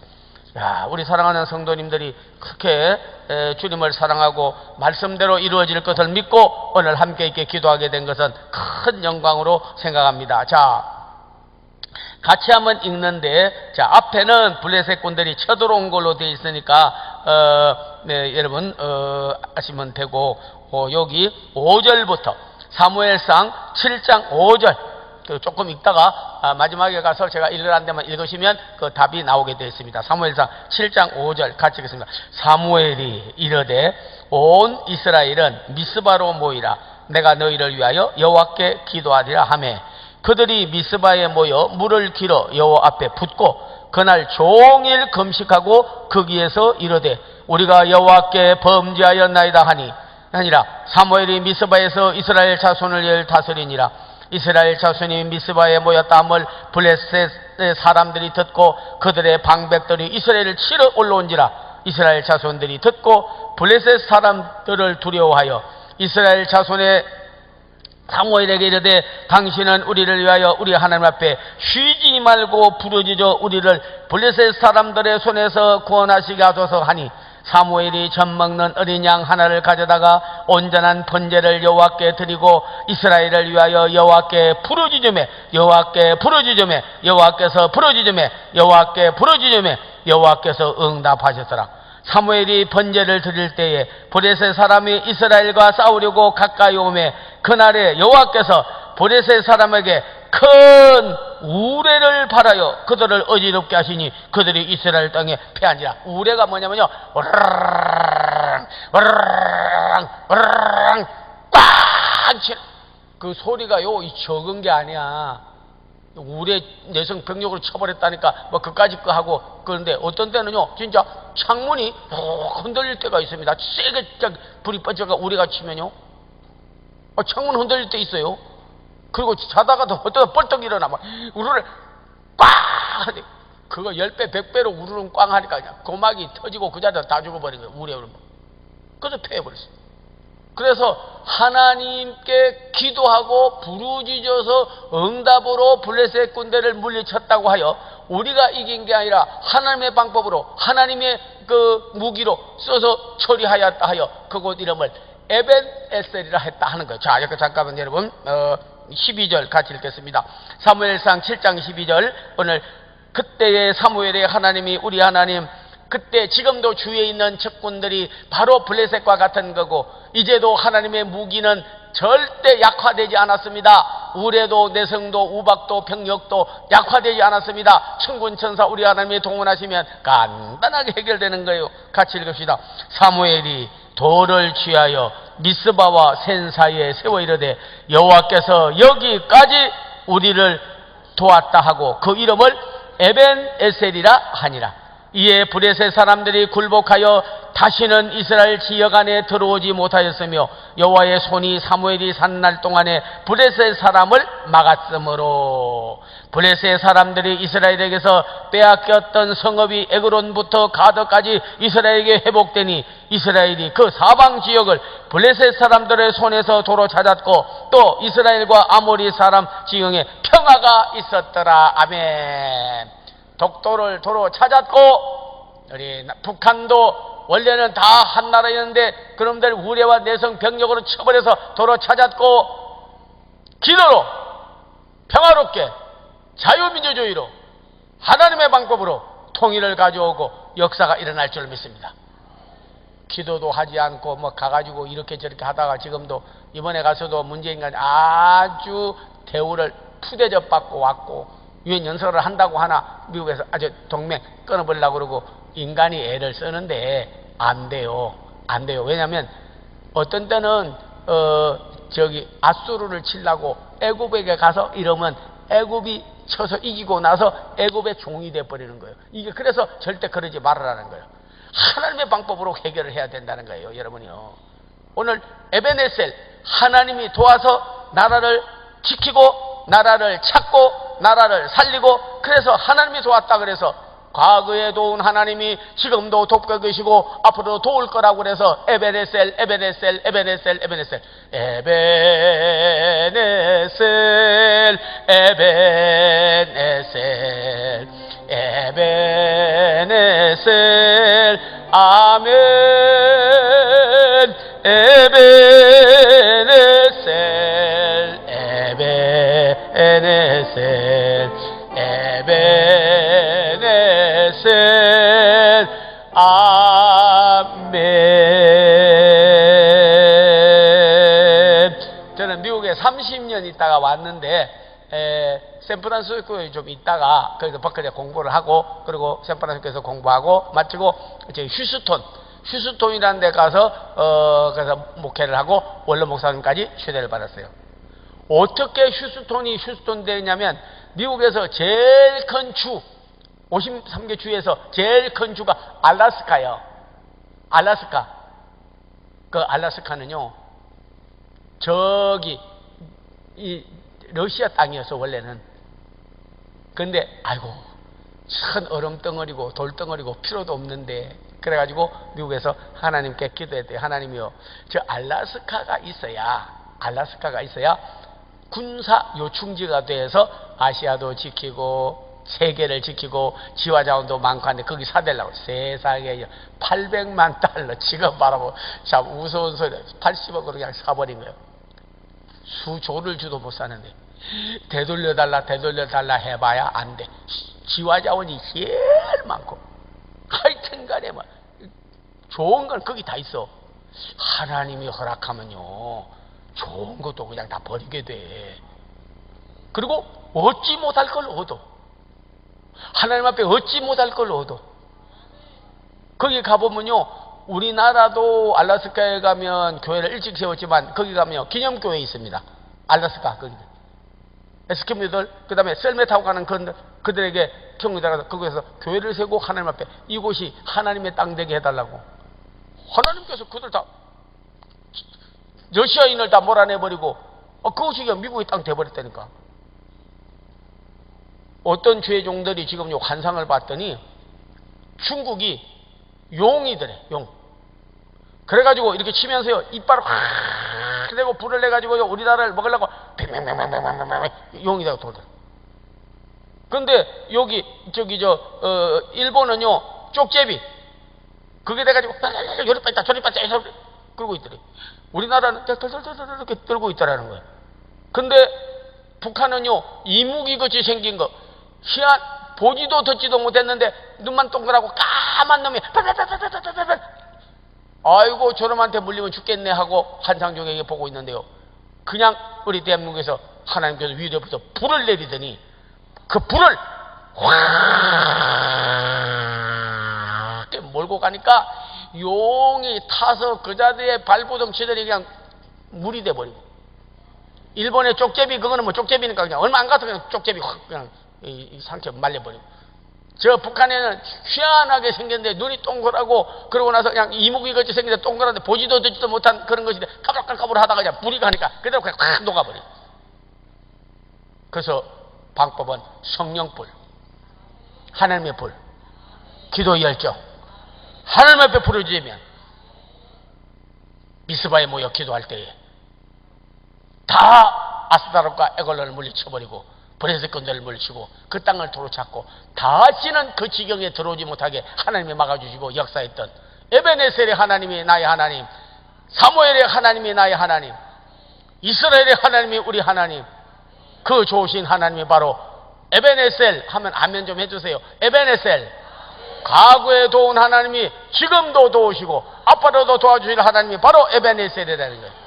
야, 우리 사랑하는 성도님들이 그렇게 주님을 사랑하고 말씀대로 이루어질 것을 믿고 오늘 함께 있게 기도하게 된 것은 큰 영광으로 생각합니다. 자, 같이 한번 읽는데, 자, 앞에는 블레셋 군들이 쳐들어온 걸로 되어 있으니까, 네, 여러분, 아시면 되고, 여기 5절부터 사무엘상 7장 5절, 조금 읽다가 마지막에 가서 제가 읽으라는 데만 읽으시면 그 답이 나오게 되어 있습니다. 사무엘상 7장 5절 같이 읽겠습니다. 사무엘이 이르되 온 이스라엘은 미스바로 모이라. 내가 너희를 위하여 여호와께 기도하리라 하매 그들이 미스바에 모여 물을 길어 여호와 앞에 붓고 그날 종일 금식하고 거기에서 이르되 우리가 여호와께 범죄하였나이다 하니 아니라 사무엘이 미스바에서 이스라엘 자손을 다스리니라. 이스라엘 자손이 미스바에 모였다 함을 블레셋 사람들이 듣고 그들의 방백들이 이스라엘을 치러 올라온지라. 이스라엘 자손들이 듣고 블레셋 사람들을 두려워하여 이스라엘 자손의 사무엘에게 이르되 당신은 우리를 위하여 우리 하나님 앞에 쉬지 말고 부르짖어 우리를 블레셋 사람들의 손에서 구원하시게 하소서 하니 사무엘이 젖먹는 어린 양 하나를 가져다가 온전한 번제를 여호와께 드리고 이스라엘을 위하여 여호와께 부르짖으매 여호와께 부르짖으매 여호와께서 부르짖으매 여호와께 부르짖으매 여호와께서 응답하셨더라. 사무엘이 번제를 드릴 때에 블레셋 사람이 이스라엘과 싸우려고 가까이 오매 그날에 여호와께서 블레셋 사람에게 큰 우레를 발하여 그들을 어지럽게 하시니 그들이 이스라엘 땅에 패하니라. 우레가 뭐냐면요 으르르르 으르르르 으르르르 꽝 치는 그 소리가요 적은 게 아니야. 우리의 내성 병력으로 쳐버렸다니까 뭐 그까짓 거 하고. 그런데 어떤 때는요 진짜 창문이 흔들릴 때가 있습니다. 세게 불이 빠져가 우리가 치면요 창문 흔들릴 때 있어요. 그리고 자다가도 어쩌다 벌떡 일어나 막 우르르 꽝! 그거 10배 100배로 우르르 꽝 하니까 그냥 고막이 터지고 그 자리에서 다 죽어버린 거예요. 우리 여러분. 그래서 패해버렸어요. 그래서 하나님께 기도하고 부르짖어서 응답으로 블레셋 군대를 물리쳤다고 하여 우리가 이긴 게 아니라 하나님의 방법으로 하나님의 그 무기로 써서 처리하였다 하여 그곳 이름을 에벤에셀이라 했다 하는 거예요. 자, 여기 잠깐만 여러분 12절 같이 읽겠습니다. 사무엘상 7장 12절. 오늘 그때의 사무엘의 하나님이 우리 하나님, 그때 지금도 주위에 있는 적군들이 바로 블레셋과 같은 거고, 이제도 하나님의 무기는 절대 약화되지 않았습니다. 우레도 내성도 우박도 병력도 약화되지 않았습니다. 천군천사 우리 하나님이 동원하시면 간단하게 해결되는 거예요. 같이 읽읍시다. 사무엘이 돌을 취하여 미스바와 센 사이에 세워 이르되 여호와께서 여기까지 우리를 도왔다 하고 그 이름을 에벤에셀이라 하니라. 이에 블레셋 사람들이 굴복하여 다시는 이스라엘 지역 안에 들어오지 못하였으며 여호와의 손이 사무엘이 산 날 동안에 블레셋 사람을 막았으므로 블레셋 사람들이 이스라엘에게서 빼앗겼던 성읍이 에그론부터 가드까지 이스라엘에게 회복되니 이스라엘이 그 사방 지역을 블레셋 사람들의 손에서 도로 찾았고 또 이스라엘과 아모리 사람 지경에 평화가 있었더라. 아멘. 독도를 도로 찾았고, 우리 북한도 원래는 다 한 나라였는데 그놈들 우레와 내성 병력으로 쳐버려서 도로 찾았고, 기도로 평화롭게 자유민주주의로 하나님의 방법으로 통일을 가져오고 역사가 일어날 줄 믿습니다. 기도도 하지 않고 뭐 가가지고 이렇게 저렇게 하다가 지금도 이번에 가서도 문재인과 아주 대우를 푸대접 받고 왔고, 유엔 연설을 한다고 하나 미국에서 아주 동맹 끊어보려고 그러고 인간이 애를 쓰는데 안 돼요. 안 돼요. 왜냐하면 어떤 때는 아수르를 치려고 애굽에게 가서 이러면 애굽이 쳐서 이기고 나서 애굽의 종이 돼버리는 거예요. 이게 그래서 절대 그러지 말으라는 거예요. 하나님의 방법으로 해결을 해야 된다는 거예요. 여러분이요. 오늘 에벤에셀 하나님이 도와서 나라를 지키고 나라를 찾고 나라를 살리고, 그래서 하나님이 도왔다 그래서 과거에 도운 하나님이 지금도 돕고 계시고 앞으로도 도울 거라고 그래서 에벤에셀 에벤에셀 에벤에셀 에벤에셀 에벤에셀 에벤에셀 에벤에셀 아멘 에벤에셀 에벤에셀 에벤에셀 아멘. 저는 미국에 30년 있다가 왔는데 샌프란시스코에 좀 있다가 거기서 버클리에 공부를 하고, 그리고 샌프란시스코에서 공부하고 마치고 이제 휴스톤이라는 데 가서 그래서 목회를 하고 원로 목사님까지 초대를 받았어요. 어떻게 휴스톤 되냐면 미국에서 제일 큰 주 53개 주에서 제일 큰 주가 알래스카예요. 알래스카. 그 알래스카는요 저기 이 러시아 땅이어서 원래는. 근데 아이고 큰 얼음덩어리고 돌덩어리고 필요도 없는데, 그래가지고 미국에서 하나님께 기도했대요. 하나님이요, 저 알래스카가 있어야 군사 요충지가 돼서 아시아도 지키고 세계를 지키고 지화자원도 많고 한데 거기 사대려고. 세상에 800만 달러 지금 바라보 참 무서운 소리. 80억으로 그냥 사버린 거예요. 수조를 주도 못 사는데 되돌려달라 해봐야 안 돼. 지화자원이 제일 많고 하여튼 간에 뭐 좋은 건 거기 다 있어. 하나님이 허락하면요 좋은 것도 그냥 다 버리게 돼. 그리고 얻지 못할 걸 얻어. 하나님 앞에 얻지 못할 걸 얻어. 거기 가보면요, 우리나라도 알래스카에 가면 교회를 일찍 세웠지만 거기 가면 기념교회 있습니다. 알래스카 거기. 에스키모들, 그 다음에 썰매 타고 가는 그들에게 경유다가 거기에서 교회를 세우고 하나님 앞에 이곳이 하나님의 땅 되게 해달라고. 하나님께서 그들 다 러시아인을 다 몰아내버리고 그것이 미국의 땅 돼버렸다니까. 어떤 죄종들이 지금 요 환상을 봤더니 중국이 용이더래, 용. 그래가지고 이렇게 치면서요, 이빨을 확 내고 불을 내가지고 우리나라를 먹으려고 뱅뱅뱅뱅뱅뱅뱅 용이 되고 돌더래. 근데 여기, 일본은요, 쪽제비. 그게 돼가지고 요리 빠졌다, 저리 빠졌다 해서 끌고 있더래. 우리나라는 덜덜덜덜 이렇게 들고 있더라는 거예요. 근데 북한은요, 이무기같이 생긴 거, 보지도 듣지도 못했는데 눈만 동그랗고 까만 놈이 팔팔팔팔팔팔팔, 아이고 저놈한테 물리면 죽겠네 하고 환상 중에 보고 있는데요, 그냥 우리 대한민국에서 하나님께서 위로부터 불을 내리더니 그 불을 확 몰고 가니까 용이 타서 그 자리에 발부둥치더니 그냥 물이 돼버리고. 일본의 쪽제비, 그거는 뭐 쪽제비니까 그냥 얼마 안 가서 그냥 쪽제비 확 그냥 이 상처 말려버리고. 저 북한에는 희한하게 생겼는데 눈이 동그랗고, 그러고 나서 그냥 이무기같이 생겼는데 동그란데 보지도 듣지도 못한 그런 것인데 까불까불 하다가 그냥 불이 가니까 그대로 그냥 확 녹아버려. 그래서 방법은 성령불, 하나님의 불, 기도 열정, 하나님 앞에 불을 지으면 미스바에 모여 기도할 때에 다 아스다롯과 에골론을 물리쳐버리고 브레스건들을 물리치고 그 땅을 도로 찾고 다시는 그 지경에 들어오지 못하게 하나님이 막아주시고 역사했던 에베네셀의 하나님이 나의 하나님, 사무엘의 하나님이 나의 하나님, 이스라엘의 하나님이 우리 하나님, 그 좋으신 하나님이 바로 에베네셀 하면 아멘 좀 해주세요. 에베네셀, 과거에 도운 하나님이 지금도 도우시고 앞으로도 도와주실 하나님이 바로 에베네셀이라는 거예요.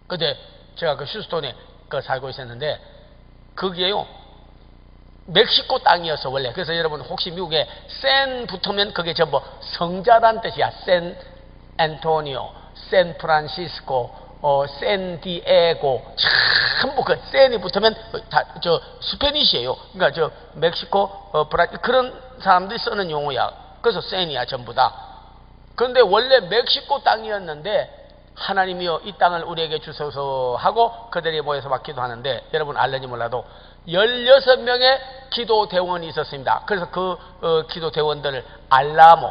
근데 제가 그 휴스톤에 살고 있었는데 거기에요, 멕시코 땅이어서 원래. 그래서 여러분 혹시 미국에 샌 붙으면 그게 전부 성자란 뜻이야. 샌 안토니오, 샌 프란시스코, 샌디에고, 전부 그 샌이 붙으면 다 저 스페니시예요. 그러니까 저 멕시코, 브라질 그런 사람들이 쓰는 용어야. 그래서 샌이야 전부 다. 그런데 원래 멕시코 땅이었는데 하나님이여 이 땅을 우리에게 주소서 하고 그들이 모여서 막 기도하는데, 여러분 알는지 몰라도 16명의 기도 대원이 있었습니다. 그래서 그 기도 대원들을 알라모,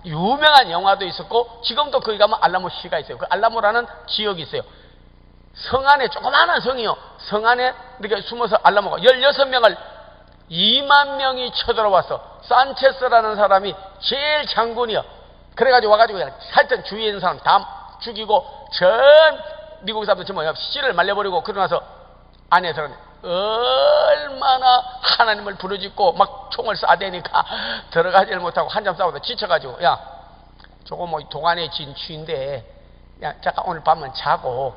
유명한 영화도 있었고 지금도 거기 가면 알라모 시가 있어요. 그 알라모라는 지역이 있어요. 성 안에, 조그마한 성이요, 성 안에 이렇게 숨어서 알라모가 16명을 2만 명이 쳐들어와서 산체스라는 사람이 제일 장군이요. 그래가지고 와가지고 그냥 살짝 주위에 있는 사람 다 죽이고 전 미국 사람들 전부 씨를 말려버리고, 그러고 나서 안에서는 얼마나 하나님을 부르짖고 막 총을 쏴대니까 들어가지를 못하고 한참 싸우다 지쳐가지고, 야 저거 뭐 동안의 진취인데 야 잠깐 오늘 밤은 자고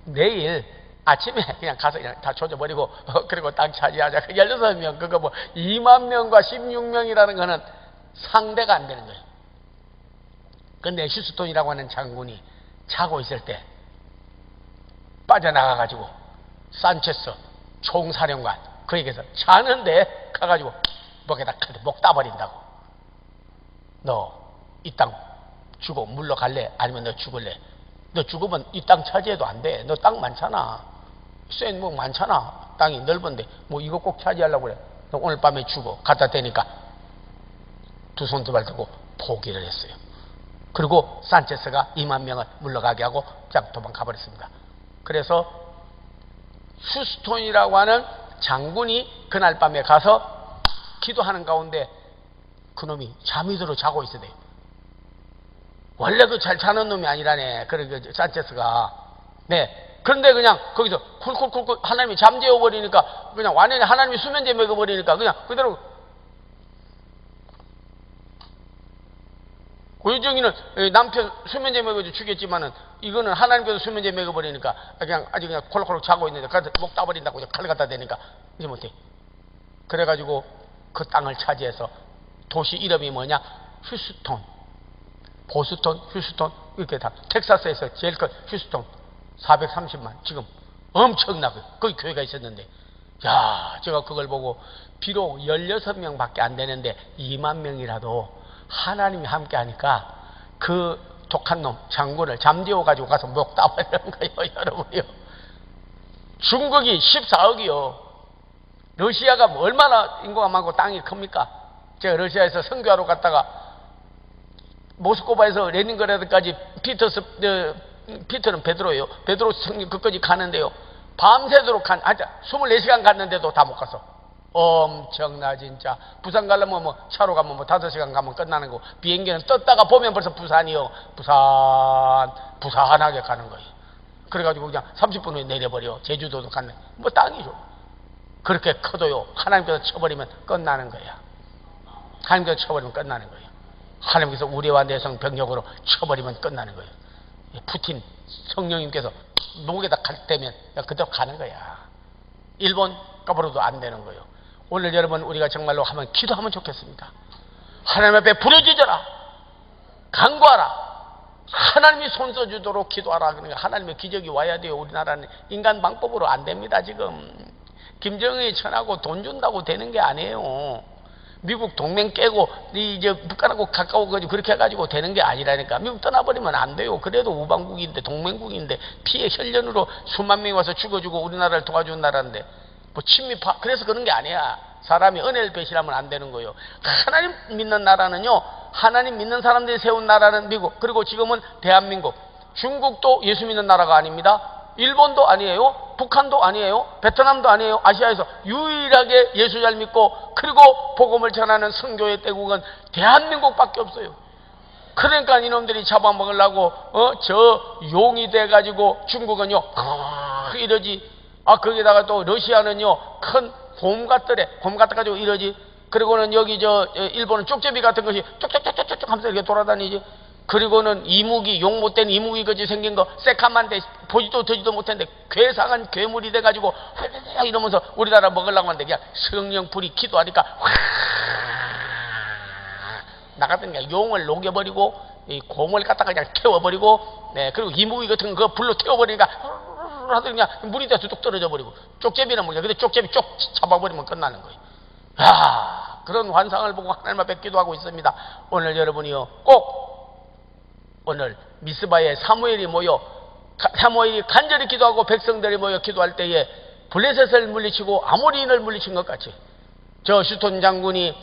내일 아침에 그냥 가서 그냥 다 조져버리고 그리고 땅 차지하자. 16명, 그거 뭐 2만 명과 16명이라는 거는 상대가 안 되는 거예요. 근데 휴스톤이라고 하는 장군이 자고 있을 때 빠져나가가지고 산체스 총사령관 그에게서 자는데 가가지고 목에다 목 따버린다고. 너 이 땅 주고 물러갈래? 아니면 너 죽을래? 너 죽으면 이 땅 차지해도 안 돼. 너 땅 많잖아. 센 뭐 많잖아. 땅이 넓은데 뭐 이거 꼭 차지하려고 그래. 너 오늘 밤에 죽어. 갖다 대니까 두 손 두 발 들고 포기를 했어요. 그리고 산체스가 2만 명을 물러가게 하고 쫙 도망가 버렸습니다. 그래서 휴스톤이라고 하는 장군이 그날 밤에 가서 기도하는 가운데 그놈이 잠이 들어 자고 있어야 돼요. 원래 그 잘 자는 놈이 아니라네. 그 산체스가. 네. 그런데 그냥 거기서 쿨쿨쿨쿨 하나님이 잠재워 버리니까, 그냥 완전히 하나님이 수면제 먹어 버리니까 그냥 그대로. 고유정이는 남편 수면제 먹어도 죽였지만은 이거는 하나님께서 수면제 먹어버리니까 그냥 아주 그냥 콜록콜록 자고 있는데 목 따버린다고 칼 갖다 대니까 이제 못해. 그래가지고 그 땅을 차지해서 도시 이름이 뭐냐? 휴스톤, 보스톤, 휴스톤 이렇게 다 텍사스에서 제일 큰 휴스톤 430만 지금 엄청나고 거기 교회가 있었는데, 야, 제가 그걸 보고 비록 16명밖에 안 되는데 2만 명이라도 하나님이 함께 하니까 그 독한 놈 장군을 잠재워 가지고 가서 목 따버리는 거예요. 여러분이요, 중국이 14억이요 러시아가 얼마나 인구가 많고 땅이 큽니까? 제가 러시아에서 선교하러 갔다가 모스크바에서 레닌그라드까지 피터는 베드로예요. 베드로 성령 끝까지 가는데요, 밤새도록 24시간 갔는데도 다 못 갔어. 엄청나 진짜. 부산 가려면 뭐 차로 가면 뭐 5시간 가면 끝나는 거, 비행기는 떴다가 보면 벌써 부산이요. 부산하게 가는 거예요. 그래가지고 그냥 30분 후에 내려버려. 제주도도 갔네. 뭐 땅이죠. 그렇게 커도요, 하나님께서 쳐버리면 끝나는 거야. 하나님께서 쳐버리면 끝나는 거예요. 하나님께서 우리와 내성 병력으로 쳐버리면 끝나는 거예요. 푸틴 성령님께서 목에다 칼 대면 그대로 가는 거야. 일본 까불어도 안 되는 거예요. 오늘 여러분, 우리가 정말로 한번 기도하면 좋겠습니다. 하나님 앞에 부르짖어라, 간구하라, 하나님이 손 써주도록 기도하라. 그러니까 하나님의 기적이 와야 돼요. 우리나라는 인간 방법으로 안 됩니다. 지금 김정은이 천하고 돈 준다고 되는 게 아니에요. 미국 동맹 깨고 이제 북한하고 가까워가지고 그렇게 해가지고 되는 게 아니라니까. 미국 떠나버리면 안 돼요. 그래도 우방국인데, 동맹국인데, 피해 혈련으로 수만 명이 와서 죽어주고 우리나라를 도와주는 나라인데 뭐 친미파, 그래서 그런 게 아니야. 사람이 은혜를 배신하면 안 되는 거예요. 하나님 믿는 나라는요, 하나님 믿는 사람들이 세운 나라는 미국, 그리고 지금은 대한민국. 중국도 예수 믿는 나라가 아닙니다. 일본도 아니에요. 북한도 아니에요. 베트남도 아니에요. 아시아에서 유일하게 예수 잘 믿고 그리고 복음을 전하는 선교의 대국은 대한민국밖에 없어요. 그러니까 이놈들이 잡아먹으려고 저 용이 돼가지고 중국은요 이러지. 거기다가 또 러시아는요 큰 곰 같아가지고 이러지. 그리고는 여기 일본은 쪽제비 같은 것이 쪽쪽쪽쪽쪽 하면서 이렇게 돌아다니지. 그리고는 이무기, 용 못된 이무기 같이 생긴 거 새카만데 보지도 듣지도 못했는데 괴상한 괴물이 돼가지고 활활 이러면서 우리나라 먹으려고 하는데 그냥 성령 불이 기도하니까 확 나갔던 게 용을 녹여버리고 이 곰을 갖다가 그냥 태워버리고, 네, 그리고 이무기 같은 거 불로 태워버리니까 하더니 그냥 물이 돼서 뚝 떨어져 버리고. 쪽제비는 뭐냐, 근데 쪽제비 쪽 잡아버리면 끝나는 거예요. 야, 그런 환상을 보고 하나님 앞에 기도하고 있습니다. 오늘 여러분이요 꼭 오늘 미스바에 사무엘이 간절히 기도하고 백성들이 모여 기도할 때에 블레셋을 물리치고 아모리인을 물리친 것 같이, 저 슈톤 장군이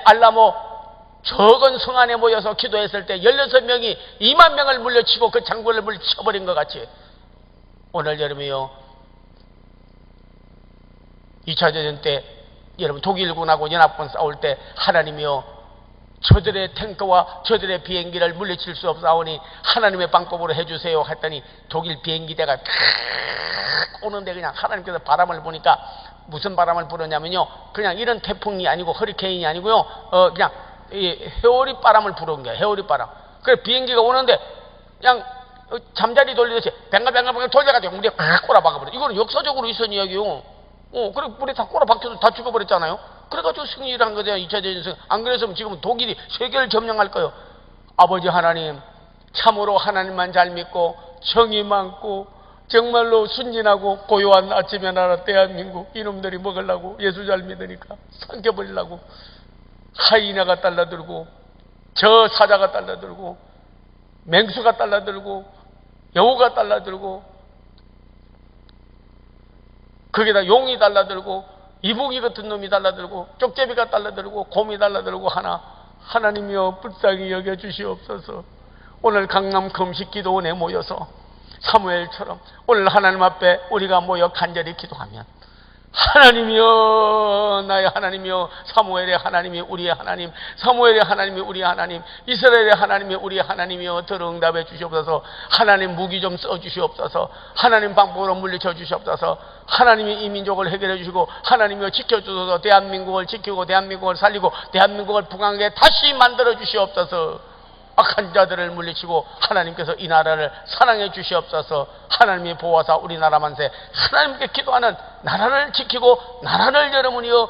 알라모 적은 성 안에 모여서 기도했을 때 16명이 2만 명을 물려치고 그 장군을 물리쳐버린 것 같이, 오늘 여러분이요 2차 대전 때 여러분 독일군하고 연합군 싸울 때 하나님이요 저들의 탱크와 저들의 비행기를 물리칠 수 없사오니 하나님의 방법으로 해주세요 했더니 독일 비행기대가 오는데 그냥 하나님께서 바람을 보니까 무슨 바람을 부르냐면요, 그냥 이런 태풍이 아니고 허리케인이 아니고요 그냥 회오리 바람을 부른 거예요. 회오리 바람. 그래 비행기가 오는데 그냥 잠자리 돌리듯이 뱅글뱅글 돌려가지고 물에 팍 꼬라박아버려. 이거는 역사적으로 있었던 이야기요. 그리고 물에 다 꼬라박혀서 다 죽어버렸잖아요. 그래가지고 승리를 한 거죠. 2차 대전승. 안 그랬으면 지금은 독일이 세계를 점령할 거예요. 아버지 하나님, 참으로 하나님만 잘 믿고 정이 많고 정말로 순진하고 고요한 아침에 나라 대한민국 이놈들이 먹으려고 예수 잘 믿으니까 삼켜버리려고 하이나가 달라들고 저 사자가 달라들고 맹수가 달라들고 여우가 달라들고 거기다 용이 달라들고 이무기 같은 놈이 달라들고 쪽제비가 달라들고 곰이 달라들고 하나님이여 불쌍히 여겨주시옵소서. 오늘 강남 금식기도원에 모여서 사무엘처럼 오늘 하나님 앞에 우리가 모여 간절히 기도하면 하나님이여, 나의 하나님이여, 사무엘의 하나님이 우리의 하나님, 사무엘의 하나님이 우리의 하나님, 이스라엘의 하나님이 우리의 하나님이여, 들어 응답해 주시옵소서. 하나님 무기 좀 써 주시옵소서. 하나님 방법으로 물리쳐 주시옵소서. 하나님이 이 민족을 해결해 주시고 하나님이여 지켜주소서. 대한민국을 지키고 대한민국을 살리고 대한민국을 부강하게 다시 만들어 주시옵소서. 악한 자들을 물리치고 하나님께서 이 나라를 사랑해 주시옵소서. 하나님이 보호하사 우리나라 만세, 하나님께 기도하는 나라를 지키고 나라를 여러분이요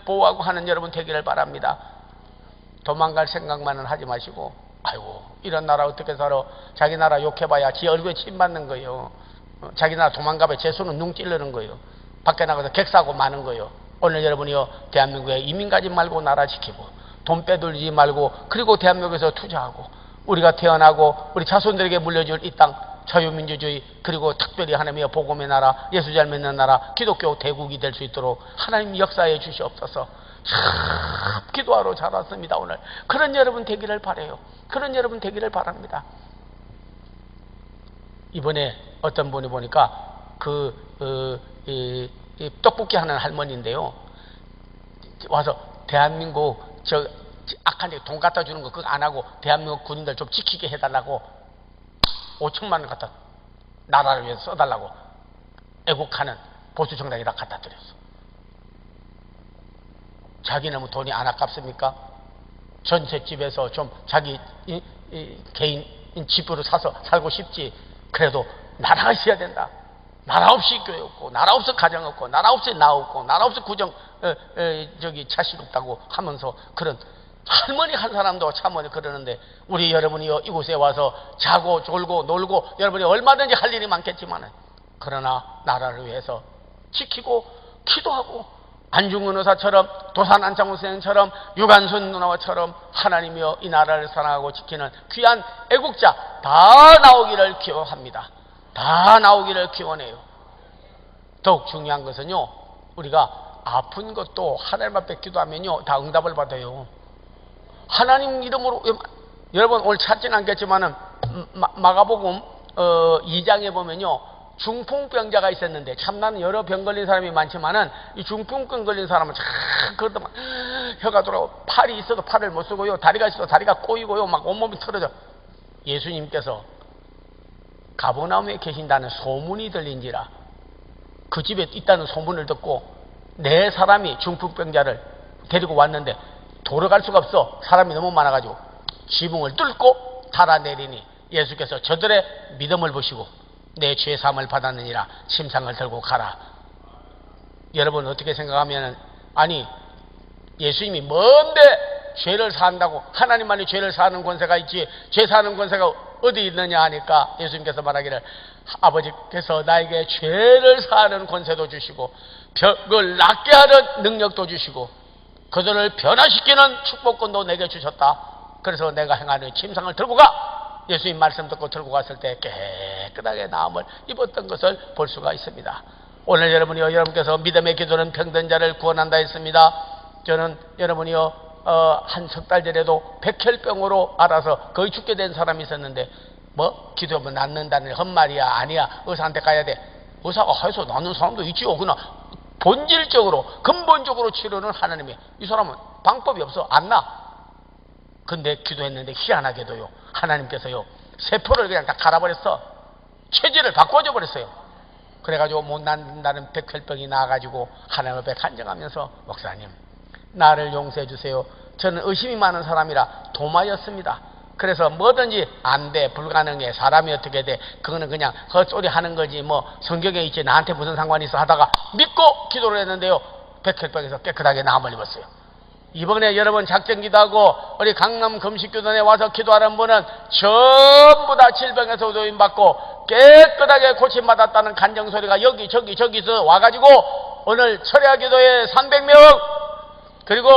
보호하고 하는 여러분 되기를 바랍니다. 도망갈 생각만은 하지 마시고, 아이고 이런 나라 어떻게 살아, 자기 나라 욕해봐야 지 얼굴에 침 맞는 거예요. 자기 나라 도망가면 제 손은 눈 찌르는 거예요. 밖에 나가서 객사고 마는 거예요. 오늘 여러분이요, 대한민국에 이민 가지 말고 나라 지키고 돈 빼돌리지 말고, 그리고 대한민국에서 투자하고 우리가 태어나고 우리 자손들에게 물려줄 이 땅 자유민주주의, 그리고 특별히 하나님의 복음의 나라, 예수 잘 믿는 나라, 기독교 대국이 될 수 있도록 하나님 역사해 주시옵소서. 참 기도하러 잘 왔습니다. 오늘 그런 여러분 되기를 바라요. 그런 여러분 되기를 바랍니다. 이번에 어떤 분이 보니까 떡볶이 하는 할머니인데요, 와서 대한민국 저 악한 데 돈 갖다 주는 거 그거 안 하고 대한민국 군인들 좀 지키게 해달라고 5천만 원 갖다 나라를 위해서 써달라고 애국하는 보수정당에다 갖다 드렸어. 자기는 뭐 돈이 안 아깝습니까? 전셋집에서 좀 자기 개인 집으로 사서 살고 싶지. 그래도 나라가 있어야 된다. 나라 없이 교회 없고, 나라 없이 가정 없고, 나라 없이 나 없고, 나라 없이 구정 자식 없다고 하면서 그런 할머니 한 사람도 참 그러는데, 우리 여러분이 이곳에 와서 자고 졸고 놀고 여러분이 얼마든지 할 일이 많겠지만, 그러나 나라를 위해서 지키고 기도하고 안중근 의사처럼, 도산 안창호 선생처럼, 유관순 누나처럼 하나님이여 이 나라를 사랑하고 지키는 귀한 애국자 다 나오기를 기원합니다. 다 나오기를 기원해요. 더욱 중요한 것은요, 우리가 아픈 것도 하나님 앞에 기도하면요 다 응답을 받아요. 하나님 이름으로. 여러분 오늘 찾지는 않겠지만은 마가복음 2장에 보면요, 중풍병자가 있었는데, 참 나는 여러 병 걸린 사람이 많지만은 이 중풍병 걸린 사람은 참 그러다 막 혀가 돌아오고, 팔이 있어도 팔을 못 쓰고요, 다리가 있어도 다리가 꼬이고요, 막 온몸이 털어져. 예수님께서 가버나움에 계신다는 소문이 들린지라 그 집에 있다는 소문을 듣고 네 사람이 중풍병자를 데리고 왔는데 돌아갈 수가 없어. 사람이 너무 많아가지고 지붕을 뚫고 달아내리니 예수께서 저들의 믿음을 보시고 내 죄 사함을 받았느니라 침상을 들고 가라. 여러분 어떻게 생각하면, 아니 예수님이 뭔데 죄를 사한다고, 하나님만이 죄를 사하는 권세가 있지 죄 사하는 권세가 어디 있느냐 하니까 예수님께서 말하기를, 아버지께서 나에게 죄를 사하는 권세도 주시고 병을 낫게 하는 능력도 주시고 그들을 변화시키는 축복권도 내게 주셨다. 그래서 내가 행하는 침상을 들고 가. 예수님 말씀 듣고 들고 갔을 때 깨끗하게 나음을 입었던 것을 볼 수가 있습니다. 오늘 여러분이요, 여러분께서 믿음의 기도는 병든 자를 구원한다 했습니다. 저는 여러분이요, 한 석 달 전에도 백혈병으로 알아서 거의 죽게 된 사람이 있었는데, 뭐 기도하면 낫는다는 헛말이야. 아니야, 의사한테 가야 돼. 의사가 해서 낫는 사람도 있지요. 그러나 본질적으로 근본적으로 치료는 하나님이. 이 사람은 방법이 없어, 안 나. 근데 기도했는데 희한하게도요, 하나님께서요 세포를 그냥 다 갈아버렸어. 체질을 바꿔줘 버렸어요. 그래가지고 못 낫는다는 백혈병이 나와가지고 하나님 앞에 간증하면서, 목사님 나를 용서해 주세요. 저는 의심이 많은 사람이라 도마였습니다. 그래서 뭐든지 안 돼, 불가능해, 사람이 어떻게 돼, 그거는 그냥 헛소리 하는 거지, 뭐 성경에 있지 나한테 무슨 상관이 있어 하다가 믿고 기도를 했는데요, 백혈병에서 깨끗하게 나음을 입었어요. 이번에 여러분 작정기도하고 우리 강남 금식교단에 와서 기도하는 분은 전부 다 질병에서 도인받고 깨끗하게 고침받았다는 간정소리가 여기저기서 와가지고 오늘 철야기도에 300명, 그리고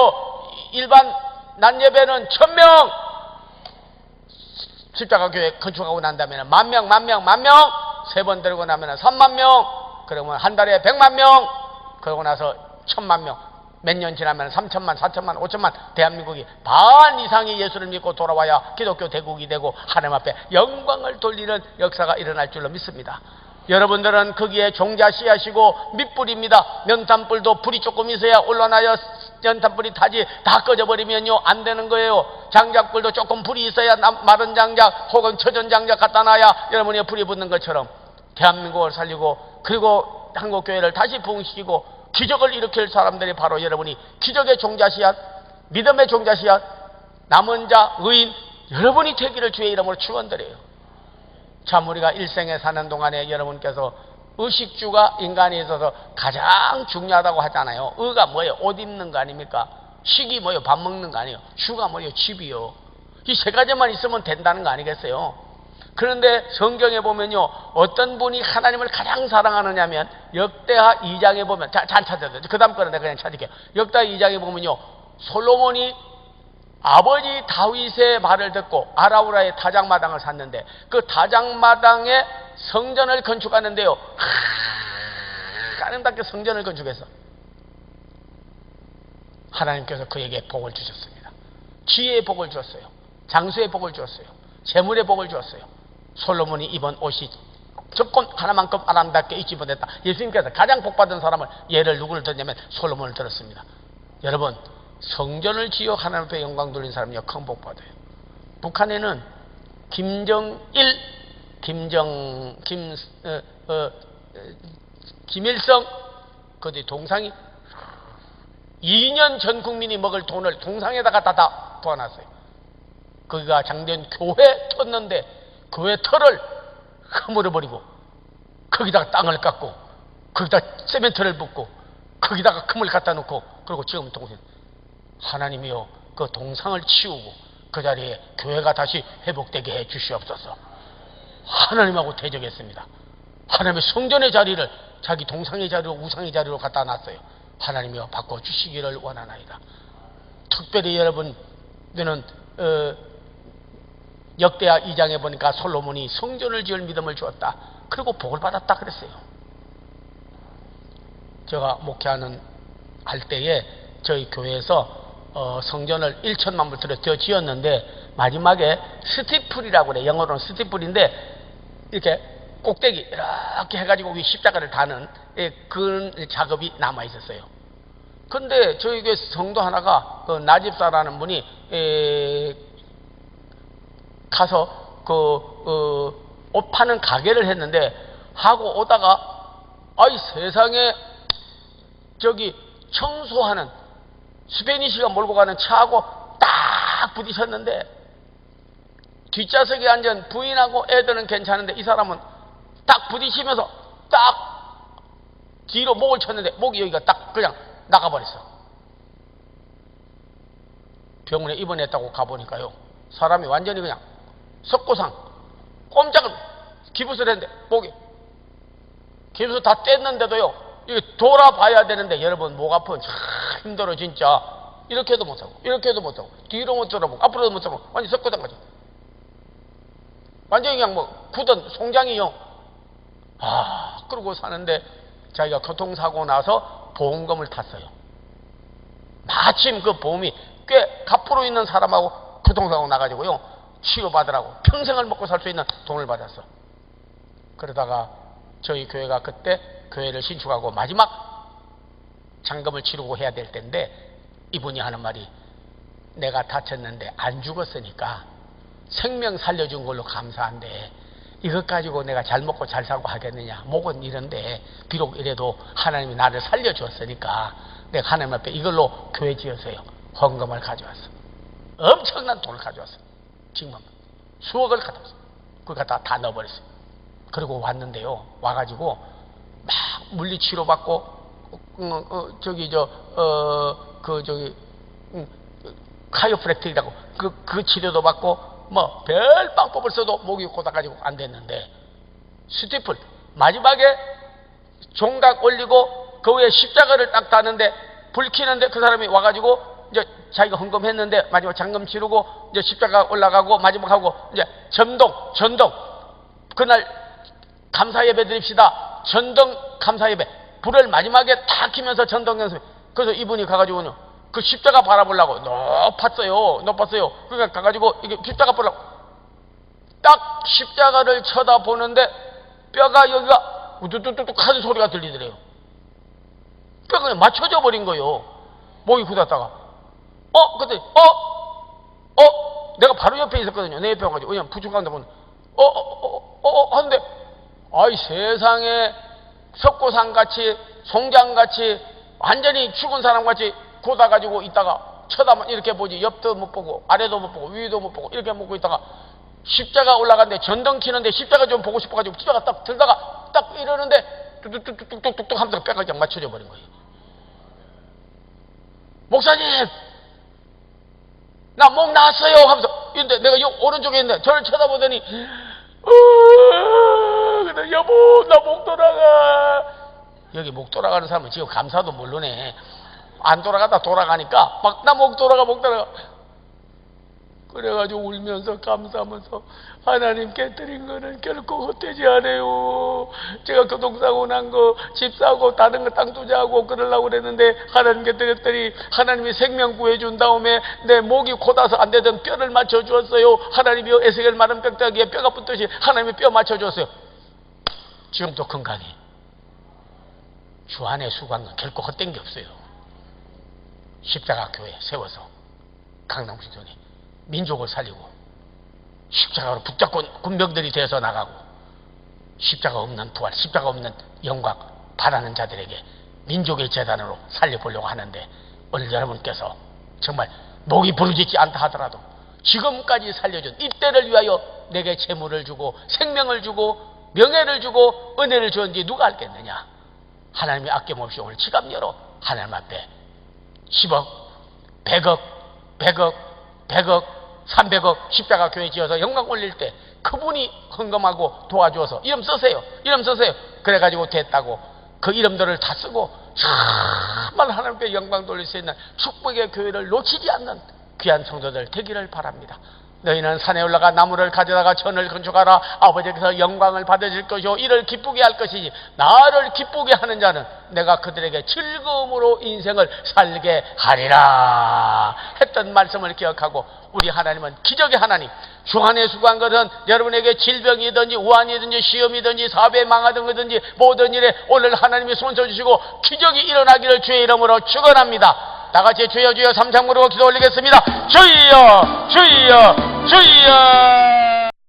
일반 낮예배는 1000명, 십자가교회 건축하고 난 다음에는 만명, 세 번 들고 나면 3만명, 그러면 한 달에 100만명, 그러고 나서 1000만명, 몇 년 지나면 3천만, 4천만, 5천만, 대한민국이 반 이상이 예수를 믿고 돌아와야 기독교 대국이 되고 하나님 앞에 영광을 돌리는 역사가 일어날 줄로 믿습니다. 여러분들은 거기에 종자 씨앗이고 밑불입니다. 연탄불도 불이 조금 있어야 올라나야 연탄불이 타지, 다 꺼져버리면요 안 되는 거예요. 장작불도 조금 불이 있어야 마른 장작 혹은 처전 장작 갖다 놔야 여러분이 불이 붙는 것처럼 대한민국을 살리고, 그리고 한국교회를 다시 부흥시키고 기적을 일으킬 사람들이 바로 여러분이 기적의 종자 씨앗, 믿음의 종자 씨앗, 남은 자, 의인 여러분이 되기를 주의 이름으로 축원드려요. 참 우리가 일생에 사는 동안에 여러분께서 의식주가 인간에 있어서 가장 중요하다고 하잖아요. 의가 뭐예요? 옷 입는 거 아닙니까? 식이 뭐예요? 밥 먹는 거 아니에요? 주가 뭐예요? 집이요. 이 세 가지만 있으면 된다는 거 아니겠어요? 그런데 성경에 보면요, 어떤 분이 하나님을 가장 사랑하느냐면 역대하 2장에 보면, 잘 찾아야 돼요. 그 다음 거는 내가 그냥 찾을게요. 역대하 2장에 보면요, 솔로몬이 아버지 다윗의 말을 듣고 아라우라의 타작마당을 샀는데 그 타작마당에 성전을 건축하는데요, 아름답게 성전을 건축해서 하나님께서 그에게 복을 주셨습니다. 지혜의 복을 주었어요. 장수의 복을 주었어요. 재물의 복을 주었어요. 솔로몬이 입은 옷이 조금 하나만큼 아름답게 입지 못했다. 예수님께서 가장 복받은 사람을, 예를 누구를 들냐면 솔로몬을 들었습니다. 여러분, 성전을 지어 하나님 앞에 영광 돌린 사람이요 큰 복받아요. 북한에는 김일성 그 동상이 2년 전 국민이 먹을 돈을 동상에다가 다 부어놨어요. 거기가 장된 교회 텄는데 교회 터를 허물어버리고 거기다가 땅을 깎고 거기다 세멘트를 붓고 거기다가 금을 갖다 놓고, 그리고 지금 동생 하나님이요 그 동상을 치우고 그 자리에 교회가 다시 회복되게 해 주시옵소서. 하나님하고 대적했습니다. 하나님의 성전의 자리를 자기 동상의 자리로, 우상의 자리로 갖다 놨어요. 하나님이여 바꿔주시기를 원하나이다. 특별히 여러분, 너는 역대하 2장에 보니까 솔로몬이 성전을 지을 믿음을 주었다. 그리고 복을 받았다 그랬어요. 제가 목회하는 할 때에 저희 교회에서 성전을 1천만 불 들여 지었는데 마지막에 스티플이라고 그래. 영어로는 스티플인데 이렇게 꼭대기 이렇게 해가지고 위 십자가를 다는 그런 작업이 남아 있었어요. 근데 저희 교회 성도 하나가 그 나집사라는 분이 가서 옷 파는 가게를 했는데 하고 오다가 아이 세상에 저기 청소하는 스페니쉬가 몰고 가는 차하고 딱 부딪혔는데 뒷좌석에 앉은 부인하고 애들은 괜찮은데 이 사람은 딱 부딪히면서 딱 뒤로 목을 쳤는데 목이 여기가 딱 그냥 나가버렸어. 병원에 입원했다고 가보니까요, 사람이 완전히 그냥 석고상 꼼짝을 기부스를 했는데 목이 기부스 다 뗐는데도요 이게 돌아봐야 되는데 여러분 목 아픈 참 힘들어 진짜. 이렇게도 못하고 이렇게도 못하고 뒤로 못 돌아보고 앞으로도 못 돌아보고 완전 석고상 같이 완전히 그냥 뭐 굳은 송장이요. 그러고 사는데 자기가 교통사고 나서 보험금을 탔어요. 마침 그 보험이 꽤 값으로 있는 사람하고 교통사고 나가지고요 치료받으라고 평생을 먹고 살 수 있는 돈을 받았어. 그러다가 저희 교회가 그때 교회를 신축하고 마지막 잔금을 치르고 해야 될 때인데 이분이 하는 말이, 내가 다쳤는데 안 죽었으니까 생명 살려준 걸로 감사한데 이것 가지고 내가 잘 먹고 잘 살고 하겠느냐. 목은 이런데 비록 이래도 하나님이 나를 살려주었으니까 내가 하나님 앞에 이걸로 교회 지었어요. 헌금을 가져왔어. 엄청난 돈을 가져왔어. 지금 수억을 가져왔어. 그걸 갖다가 다 넣어버렸어요. 그리고 왔는데요, 와가지고 막 물리치료 받고 카이오프랙틱이라고 그 치료도 받고 뭐 별 방법을 써도 목이 고다가지고 안 됐는데 스티플 마지막에 종각 올리고 그 위에 십자가를 딱 다는데 불 켜는데 그 사람이 와가지고 이제 자기가 헌금했는데 마지막 잔금 치르고 이제 십자가 올라가고 마지막 하고 이제 전동 그날 감사 예배 드립시다. 전동 감사 예배 불을 마지막에 다 켜면서 전동 연습. 그래서 이분이 가가지고는 그 십자가 바라보려고 높았어요. 그러니까 가가지고 이게 십자가 보려고 딱 십자가를 쳐다보는데 뼈가 여기가 우뚝뚝뚝 하는 소리가 들리더래요. 뼈가 그냥 맞춰져 버린 거예요. 목이 굳었다가 그때 내가 바로 옆에 있었거든요. 내 옆에 와가지고 그냥 부축한다 보면 하는데 아이 세상에 석고상같이 송장같이 완전히 죽은 사람같이 고다가지고 있다가 쳐다만 이렇게 보지 옆도 못 보고 아래도 못 보고 위도 못 보고 이렇게 먹고 있다가 십자가 올라갔는데 전등 키는데 십자가 좀 보고 싶어가지고 십자가 딱 들다가 딱 이러는데 뚝뚝뚝뚝뚝뚝 하면서 뼈가 그냥 맞춰져 버린 거예요. 목사님 나 목 나왔어요 하면서. 근데 내가 오른쪽에 있는데 저를 쳐다보더니 근데 여보 나 목 돌아가. 여기 목 돌아가는 사람은 지금 감사도 물론에 안 돌아가다 돌아가니까 막 나 목 돌아가. 그래가지고 울면서 감사하면서 하나님께 드린 거는 결코 헛되지 않아요. 제가 교통사고 난 거 집 사고 다른 거 땅 투자하고 그러려고 그랬는데 하나님께 드렸더니 하나님이 생명 구해준 다음에 내 목이 곧아서 안 되던 뼈를 맞춰주었어요. 하나님이 에스겔 마른 뼈다귀에 뼈가 붙듯이 하나님이 뼈 맞춰주었어요. 지금도 건강해. 주 안에 수고한 건 결코 헛된 게 없어요. 십자가 교회 세워서 강남 신전에 민족을 살리고 십자가로 붙잡고 군병들이 되어서 나가고 십자가 없는 부활, 십자가 없는 영광 바라는 자들에게 민족의 재단으로 살려보려고 하는데 오늘 여러분께서 정말 목이 부르짖지 않다 하더라도 지금까지 살려준 이때를 위하여 내게 재물을 주고 생명을 주고 명예를 주고 은혜를 주었는지 누가 알겠느냐. 하나님이 아낌없이 오늘 지갑 열어 하나님 앞에 10억, 100억, 300억 십자가 교회 지어서 영광 올릴 때 그분이 헌금하고 도와주어서 이름 쓰세요. 그래가지고 됐다고 그 이름들을 다 쓰고 정말 하나님께 영광 돌릴 수 있는 축복의 교회를 놓치지 않는 귀한 성도들 되기를 바랍니다. 너희는 산에 올라가 나무를 가져다가 전을 건축하라. 아버지께서 영광을 받으실 것이요 이를 기쁘게 할 것이니 나를 기쁘게 하는 자는 내가 그들에게 즐거움으로 인생을 살게 하리라 했던 말씀을 기억하고 우리 하나님은 기적의 하나님. 주 안에 수고한 것은 여러분에게 질병이든지 우환이든지 시험이든지 사업에 망하던 것든지 모든 일에 오늘 하나님이 손쳐주시고 기적이 일어나기를 주의 이름으로 축원합니다. 다같이 주여 주여 삼창 부르고 기도 올리겠습니다. 주여 주여 주여